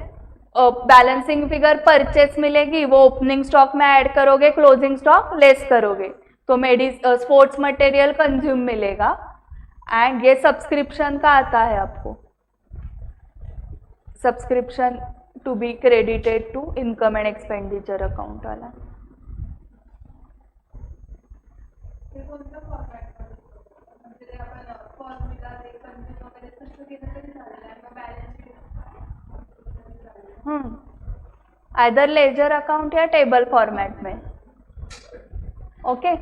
balancing figure purchase मिलेगी, वो ओपनिंग स्टॉक में ऐड करोगे, क्लोजिंग स्टॉक लेस करोगे, तो स्पोर्ट्स मटेरियल कंज्यूम मिलेगा। एंड ये सब्सक्रिप्शन का आता है आपको, subscription to be credited to income and expenditure account वाला। आइदर लेजर अकाउंट या टेबल फॉर्मेट में। ओके,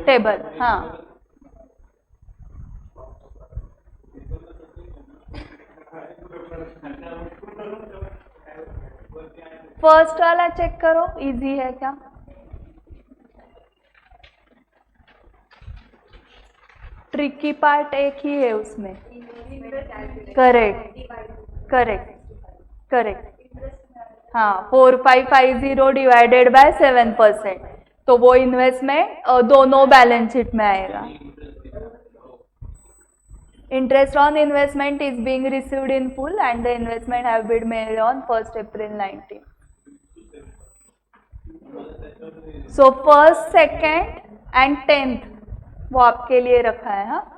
टेबल, हाँ। फर्स्ट वाला चेक करो, इजी है क्या? ट्रिकी पार्ट एक ही है उसमें। करेक्ट करेक्ट करेक्ट, हाँ, 4550 डिवाइडेड बाय 7%, तो वो इन्वेस्टमेंट दोनों बैलेंस शीट में आएगा। Interest on investment is being received in full and the investment have been made on 1 April 19। So first, second and 10th वो आपके लिए रखा है। हाँ,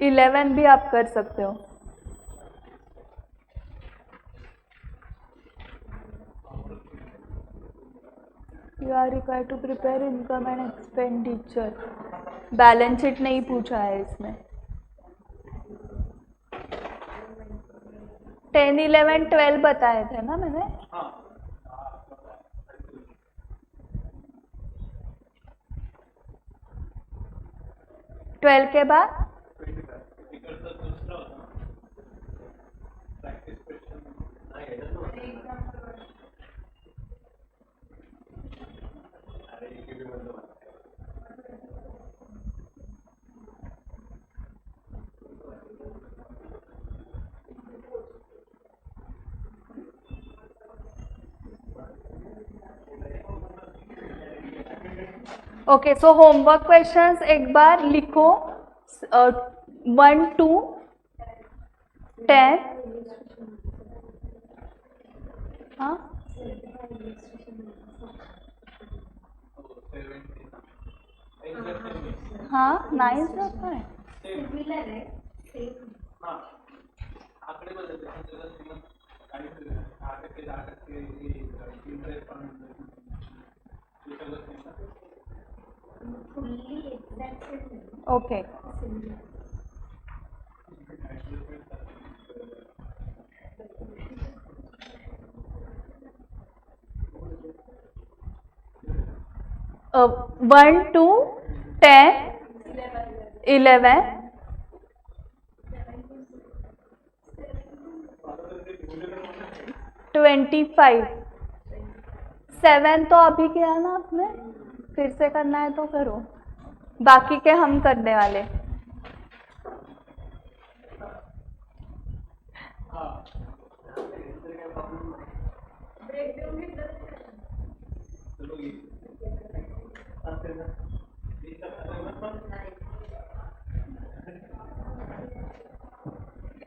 इलेवन भी आप कर सकते हो। You are required to prepare income and expenditure। Balance sheet नहीं पूछा है इसमें। 10, 11, 12 बताए थे ना मैंने। 12 के बाद ओके, सो होमवर्क क्वेश्चंस एक बार लिखो। 1 to 10। हाँ, हाँ, 9 रखा है। ओके, वन टू 10, 11, 25, 7 तो अभी किया ना आपने, फिर से करना है तो करो, बाकी के हम करने वाले।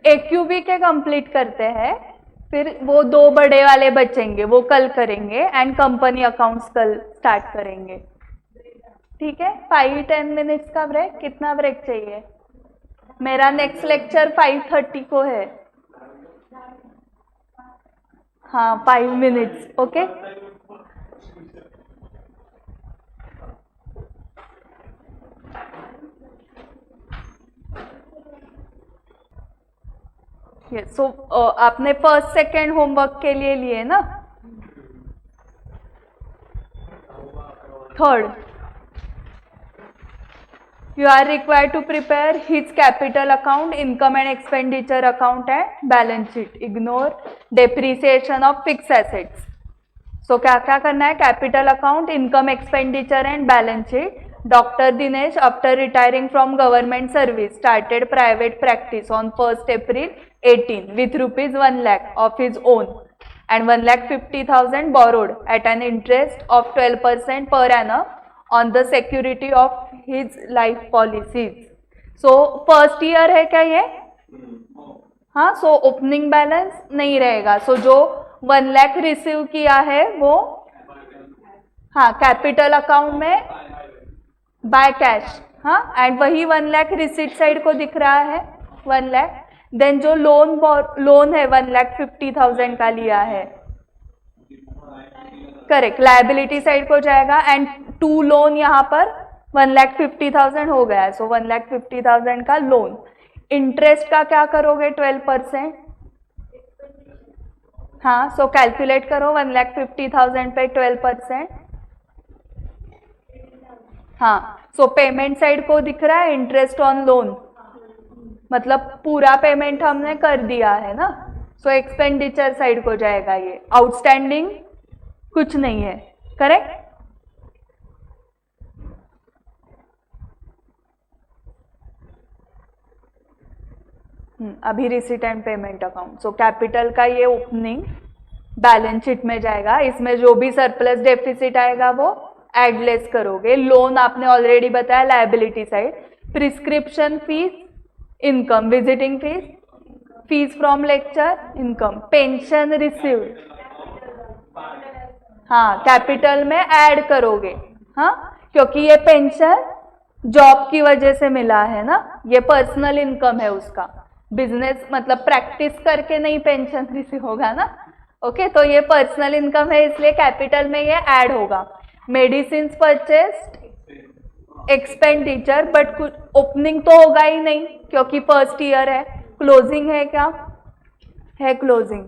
AQB के कंप्लीट करते हैं, फिर वो 2 बड़े वाले बचेंगे, वो कल करेंगे, एंड कंपनी अकाउंट्स कल स्टार्ट करेंगे। ठीक है, 5-10 मिनट्स का ब्रेक। कितना ब्रेक चाहिए? मेरा नेक्स्ट लेक्चर 5:30 को है। हाँ, 5 मिनट्स। ओके, सो आपने फर्स्ट सेकेंड होमवर्क के लिए लिए ना? Third You are required to prepare his capital account, income and expenditure account and balance sheet. Ignore depreciation of fixed assets. So क्या क्या करना है? Capital account, income expenditure and balance sheet. Dr. Dinesh, after retiring from government service, started private practice on 1st April 18 with rupees 1 lakh of his own and 1,50,000 borrowed at an interest of 12% per annum on the security of his life policies. So first year है क्या ये? हाँ, so opening balance नहीं रहेगा. So जो 1 lakh receive किया है वो हाँ कैपिटल अकाउंट में बाय कैश. हाँ, एंड वही 1 लाख रिसीट साइड को दिख रहा है 1 लाख. देन जो लोन है 1,50,000 का लिया है, करेक्ट, लायबिलिटी साइड को जाएगा. एंड टू लोन यहाँ पर 1,50,000 हो गया है. सो 1,50,000 का लोन. इंटरेस्ट का क्या करोगे? 12%. हाँ, सो कैलकुलेट करो 1,50,000 पे 12%. हाँ, सो पेमेंट साइड को दिख रहा है इंटरेस्ट ऑन लोन, मतलब पूरा पेमेंट हमने कर दिया है ना. सो एक्सपेंडिचर साइड को जाएगा ये. आउटस्टैंडिंग कुछ नहीं है, करेक्ट. अभी receipt and payment account. So capital का ये ओपनिंग बैलेंस शीट में जाएगा. इसमें जो भी सरप्लस डेफिसिट आएगा वो एड लेस करोगे. लोन आपने ऑलरेडी बताया liability side. Prescription fees income, visiting fees, fees from lecture income, pension received हाँ कैपिटल में ऐड करोगे. हाँ, क्योंकि ये पेंशन जॉब की वजह से मिला है ना, ये पर्सनल इनकम है उसका. बिजनेस मतलब प्रैक्टिस करके नहीं पेंशन रिसीव होगा ना. ओके, तो ये पर्सनल इनकम है इसलिए कैपिटल में ये ऐड होगा. मेडिसिन परचेस्ड एक्सपेंडिचर, बट कुछ ओपनिंग तो होगा ही नहीं क्योंकि फर्स्ट ईयर है. क्लोजिंग है क्या है? क्लोजिंग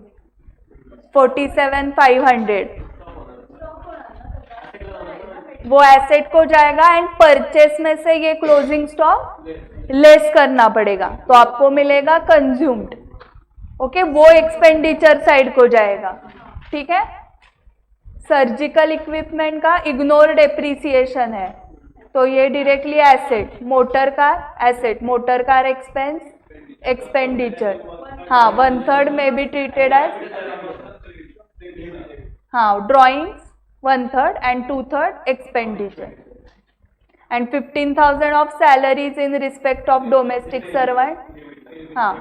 47,500 वो एसेट को जाएगा. एंड परचेस में से ये क्लोजिंग स्टॉक लेस करना पड़ेगा तो आपको मिलेगा कंज्यूम्ड. ओके, वो एक्सपेंडिचर साइड को जाएगा. ठीक है. सर्जिकल इक्विपमेंट का इग्नोर डेप्रिसिएशन है तो ये directly asset. Motor car asset, motor car expense expenditure. हाँ, 1/3 में बी ट्रीटेड एज. हाँ, drawings 1/3 and 2/3 expenditure. And 15,000 of salaries in respect of domestic servant. हाँ,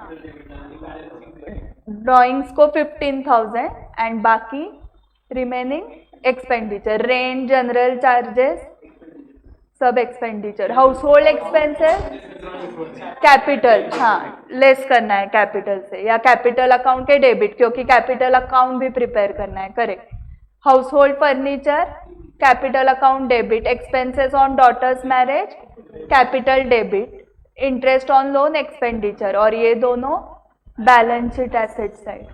ड्रॉइंग्स को 15,000 एंड बाकी remaining expenditure. Rent, general charges सब expenditure. Household expenses capital, हाँ less करना है कैपिटल से या कैपिटल अकाउंट के डेबिट, क्योंकि कैपिटल अकाउंट भी प्रिपेयर करना है. Correct. Household furniture capital account debit. Expenses on daughter's marriage capital debit. Interest on loan expenditure. और ये दोनों बैलेंस शीट एसेट साइड.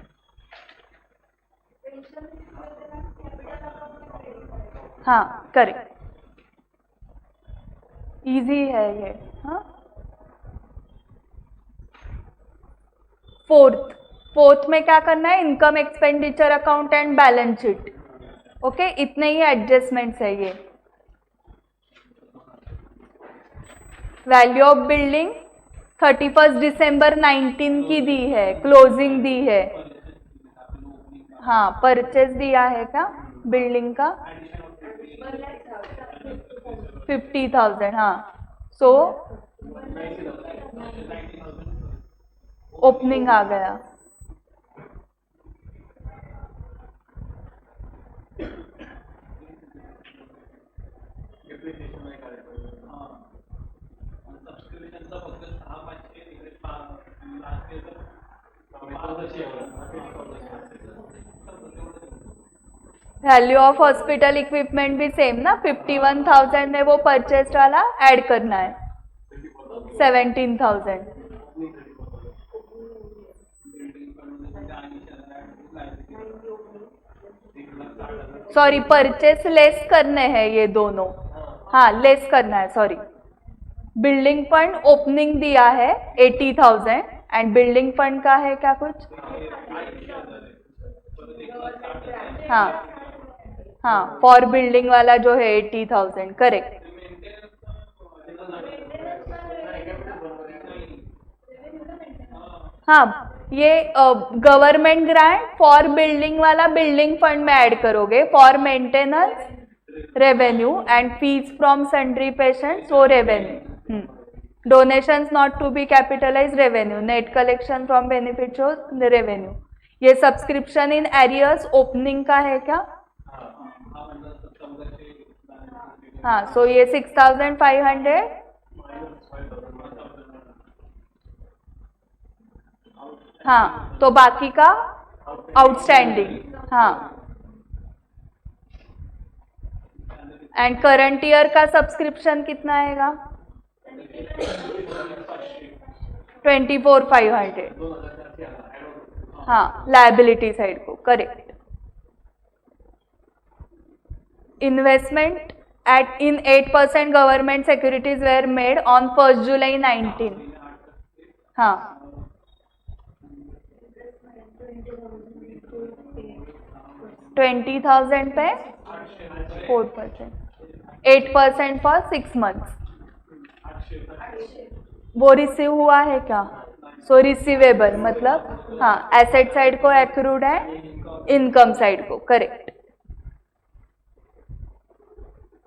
हाँ करेक्ट, इजी है ये. हाँ, फोर्थ में क्या करना है? Income expenditure account and balance sheet. Okay, इतने ही एडजस्टमेंट्स है ये. वैल्यू ऑफ बिल्डिंग 31 दिसंबर 19 की दी है, क्लोजिंग दी है. हाँ, परचेज दिया है क्या बिल्डिंग का? 50,000. हाँ, सो ओपनिंग आ गया. वैल्यू ऑफ हॉस्पिटल इक्विपमेंट भी सेम ना, 51,000 में वो परचेज वाला ऐड करना है 17,000. सॉरी, परचेस लेस करने हैं ये दोनों. हाँ, लेस करना है, सॉरी. बिल्डिंग फंड ओपनिंग दिया है 80,000 एंड बिल्डिंग फंड का है क्या कुछ? हाँ हाँ, फॉर बिल्डिंग वाला जो है 80,000, करेक्ट। हाँ, ये गवर्नमेंट ग्रांट फॉर बिल्डिंग वाला बिल्डिंग फंड में ऐड करोगे, for maintenance revenue and fees from sundry patients वो revenue, donations not to be capitalise revenue, net collection from beneficiaries revenue. ये सब्सक्रिप्शन इन एरियर्स ओपनिंग का है क्या? हाँ, सो ये 6,500 हाँ, तो बाकी का आउटस्टैंडिंग। हाँ, एंड करंट ईयर का सब्सक्रिप्शन कितना आएगा? 24,500। हाँ, लायबिलिटी साइड को, correct. Investment at in 8% government securities were made on 1st July 19। हाँ, 20,000 पे 4%, 8% फॉर 6 months। वो रिसीव हुआ है क्या? सो रिसीवेबल मतलब हाँ, एसेट साइड को एक्रूड है, इनकम साइड को, करेक्ट।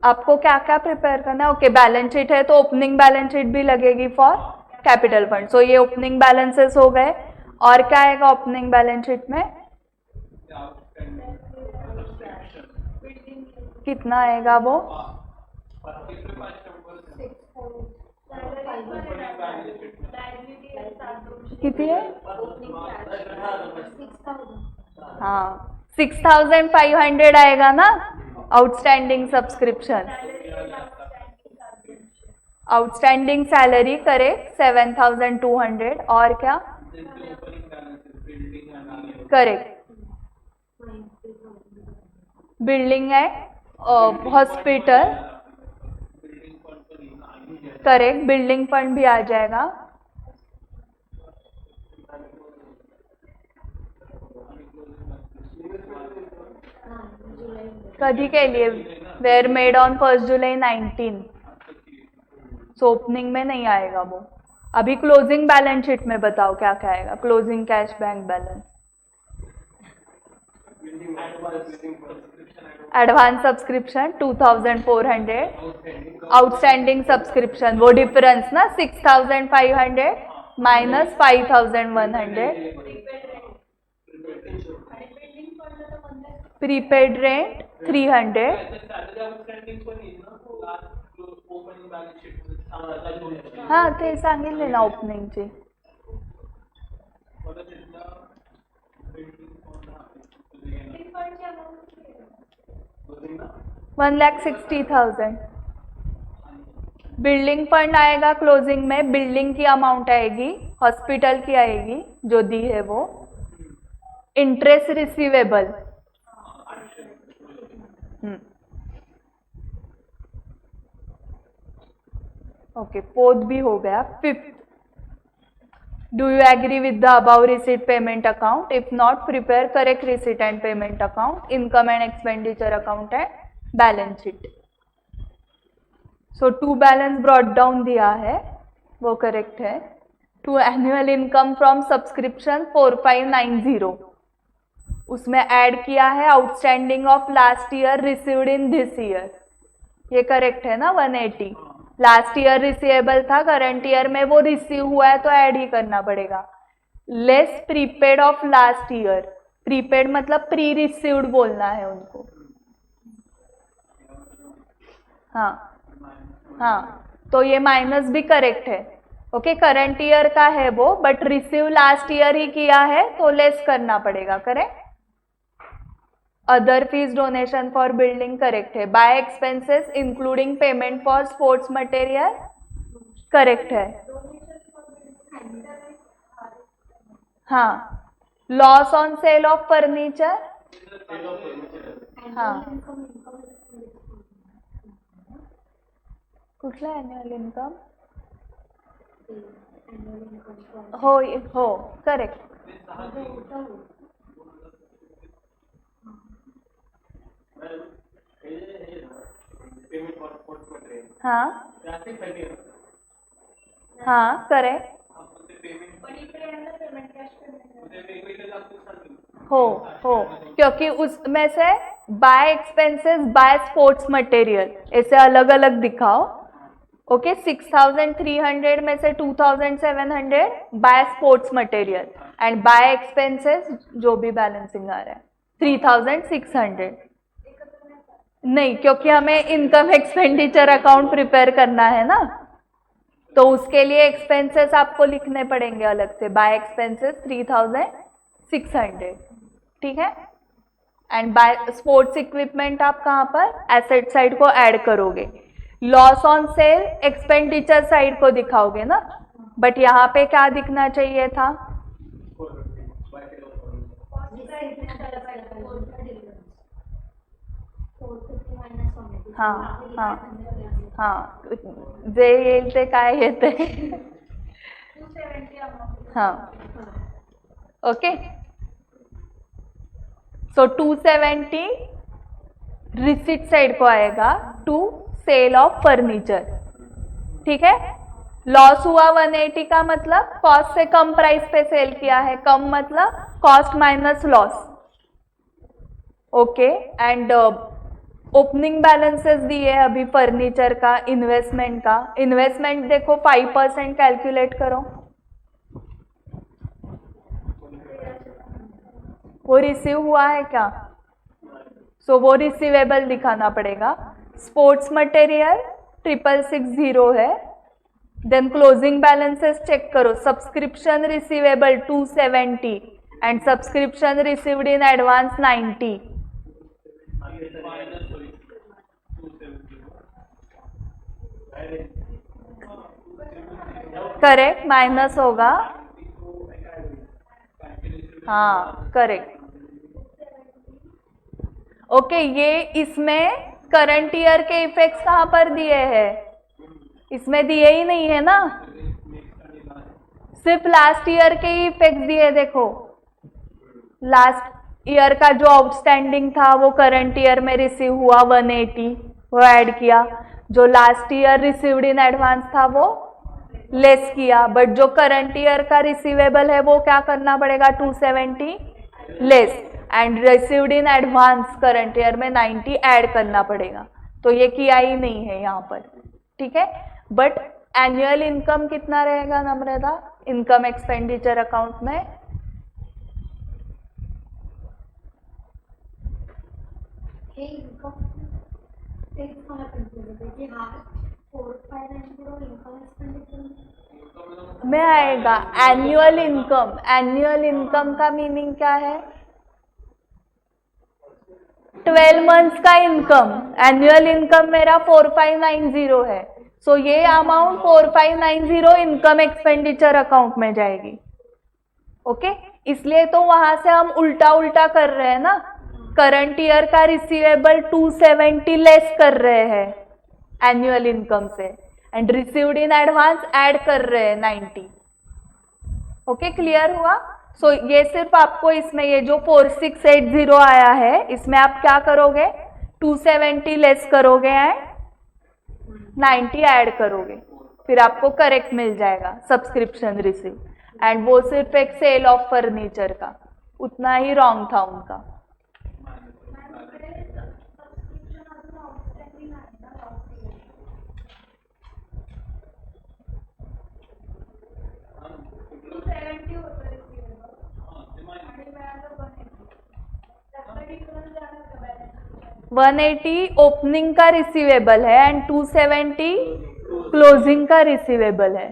आपको क्या क्या प्रिपेयर करना है? ओके, बैलेंस शीट है तो ओपनिंग बैलेंस शीट भी लगेगी फॉर कैपिटल फंड। सो ये ओपनिंग बैलेंसेस हो गए। और क्या आएगा ओपनिंग बैलेंस शीट में? कितना आएगा वो? कितनी है? हाँ, 6,500 आएगा ना outstanding subscription. Outstanding salary correct 7,200। और क्या? करेक्ट, बिल्डिंग है, हॉस्पिटल, करेक्ट, बिल्डिंग फंड भी आ जाएगा। कभी के लिए? Were made on 1st July 19। So opening में नहीं आएगा वो। अभी क्लोजिंग बैलेंस शीट में बताओ क्या क्या आएगा। Closing cash bank balance, advance subscription 2,400, outstanding subscription वो डिफरेंस ना 6,500 माइनस 5,100, प्रीपेड रेंट 300। हाँ, ते सांगितले ना ओपनिंगची। 1,60,000। बिल्डिंग फंड आएगा क्लोजिंग में, बिल्डिंग की अमाउंट आएगी, हॉस्पिटल की आएगी जो दी है वो, इंटरेस्ट रिसीवेबल। ओके, फोर्थ भी हो गया। Fifth, do you agree with the above receipt payment account? If not, prepare correct receipt and payment account, income and expenditure account and balance sheet. So to balance brought down दिया है वो correct है। To annual income from subscription 4,590, उसमें ऐड किया है outstanding of last year received in this year, ये correct है ना। 180 लास्ट ईयर रिसीवेबल था, करंट ईयर में वो रिसीव हुआ है तो ऐड ही करना पड़ेगा। Less prepaid of last year, prepaid मतलब प्री रिसीव्ड बोलना है उनको। हाँ हाँ, तो ये माइनस भी करेक्ट है। ओके, करंट ईयर का है वो, बट रिसीव लास्ट ईयर ही किया है तो लेस करना पड़ेगा, correct. Other fees donation for building correct है। By expenses including payment for sports material correct है। हाँ, loss on sale of furniture, हाँ, कुठला एन्युअल इनकम? हो हो करेक्ट. हाँ हाँ करेक्ट. हो हो क्योंकि उसमें से by expenses by sports material ऐसे अलग अलग दिखाओ. ओके 6,300 में से 2,700 by sports material and by expenses जो भी बैलेंसिंग आ रहा है 3,600. नहीं क्योंकि हमें इनकम एक्सपेंडिचर अकाउंट प्रिपेयर करना है ना, तो उसके लिए एक्सपेंसेस आपको लिखने पड़ेंगे अलग से. By expenses 3,600. ठीक है. एंड बाय स्पोर्ट्स इक्विपमेंट आप कहाँ पर एसेट साइड को ऐड करोगे. Loss on cell expenditure side को दिखाओगे ना, बट यहाँ पे क्या दिखना चाहिए था. हाँ हाँ हाँ जे येईल ते काय येते. हाँ ओके. सो 270 रिसिट साइड को आएगा टू सेल ऑफ फर्नीचर. ठीक है. लॉस हुआ 180 का मतलब कॉस्ट से कम प्राइस पे सेल किया है. कम मतलब cost minus loss. Okay. And opening balances दिए अभी फर्नीचर का, इन्वेस्टमेंट का. इन्वेस्टमेंट देखो 5% कैलकुलेट करो. वो रिसीव हुआ है क्या. सो वो रिसीवेबल दिखाना पड़ेगा. स्पोर्ट्स मटेरियल 660 है. देन क्लोजिंग बैलेंसेस चेक करो. Subscription receivable 270 and subscription received in advance 90. Correct. Minus होगा. हाँ करेक्ट. ओके. ये इसमें करंट ईयर के इफेक्ट्स कहाँ पर दिए हैं. इसमें दिए ही नहीं है ना, सिर्फ लास्ट ईयर के ही इफेक्ट्स दिए. देखो लास्ट ईयर का जो आउटस्टैंडिंग था वो करंट ईयर में रिसीव हुआ 180, वो ऐड किया. जो last year received in advance था वो लेस किया. बट जो करंट ईयर का रिसीवेबल है वो क्या करना पड़ेगा 270 less and received in advance current year में 90 ऐड करना पड़ेगा. तो ये किया ही नहीं है यहाँ पर. ठीक है. बट एनुअल इनकम कितना रहेगा नम्रता इनकम एक्सपेंडिचर अकाउंट में. में आएगा एनुअल इनकम. एनुअल इनकम का मीनिंग क्या है. 12 मंथ्स का इनकम. एनुअल इनकम मेरा 4590 है. सो ये अमाउंट 4590 इनकम एक्सपेंडिचर अकाउंट में जाएगी. ओके. इसलिए तो वहां से हम उल्टा उल्टा कर रहे हैं ना. करंट ईयर का रिसीवेबल 270 लेस कर रहे हैं एनुअल इनकम से and received in advance add कर रहे हैं 90. ओके. क्लियर हुआ. सो ये सिर्फ आपको इसमें ये जो 4680 आया है इसमें आप क्या करोगे 270 लेस करोगे एंड 90 ऐड करोगे, फिर आपको करेक्ट मिल जाएगा सब्सक्रिप्शन रिसीव. एंड वो सिर्फ एक सेल ऑफ फर्नीचर का, उतना ही रॉन्ग था उनका. वन 180 ओपनिंग का रिसीवेबल है एंड 270 क्लोजिंग का रिसीवेबल है.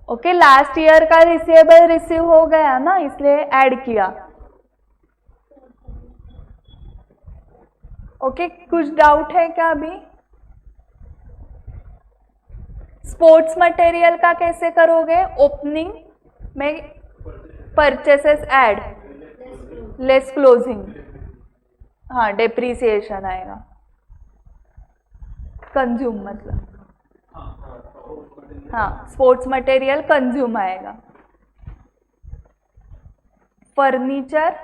ओके. लास्ट ईयर का रिसीवेबल रिसीव हो गया ना इसलिए ऐड किया. ओके. कुछ डाउट है क्या अभी. स्पोर्ट्स मटेरियल का कैसे करोगे. ओपनिंग में परचेसेस ऐड लेस क्लोजिंग. हाँ डेप्रीसिएशन आएगा. कंज्यूम मतलब हाँ, स्पोर्ट्स मटेरियल कंज्यूम आएगा। फर्नीचर,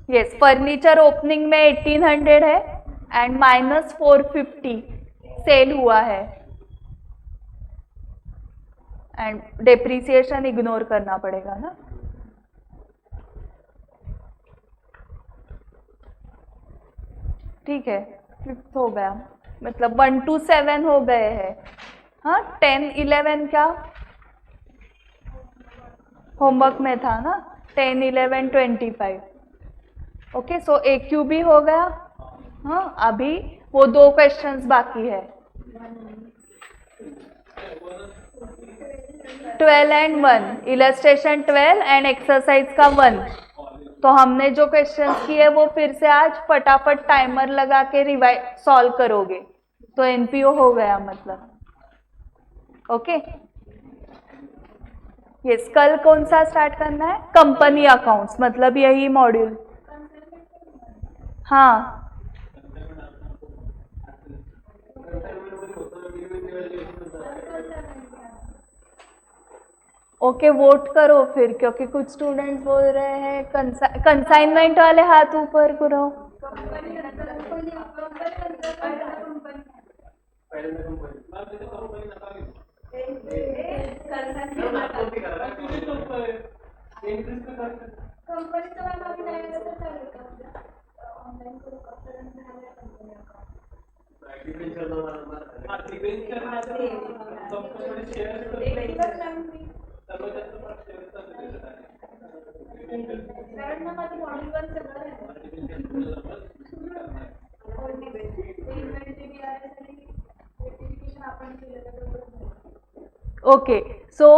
यस, फर्नीचर ओपनिंग में 1800 है एंड -450 सेल हुआ है एंड डेप्रिसिएशन इग्नोर करना पड़ेगा ना। ठीक है, 5th हो गया, मतलब 1 to 7 हो गए हैं। हाँ, 10 11 क्या होमवर्क में था ना, 10 11 25। ओके, सो AQ भी हो गया। हाँ, अभी वो 2 क्वेश्चंस बाकी है, 12 एंड 1, इलस्ट्रेशन 12 एंड एक्सरसाइज का 1। तो हमने जो क्वेश्चंस किए वो फिर से आज फटाफट टाइमर लगा के रिवाइज सॉल्व करोगे, तो NPO हो गया मतलब। ओके, यस, कल कौन सा स्टार्ट करना है? कंपनी अकाउंट्स, मतलब यही मॉड्यूल। हाँ, ओके, वोट करो फिर, क्योंकि कुछ स्टूडेंट्स बोल रहे हैं कंसाइनमेंट वाले हाथ ऊपर करो। ओके, सो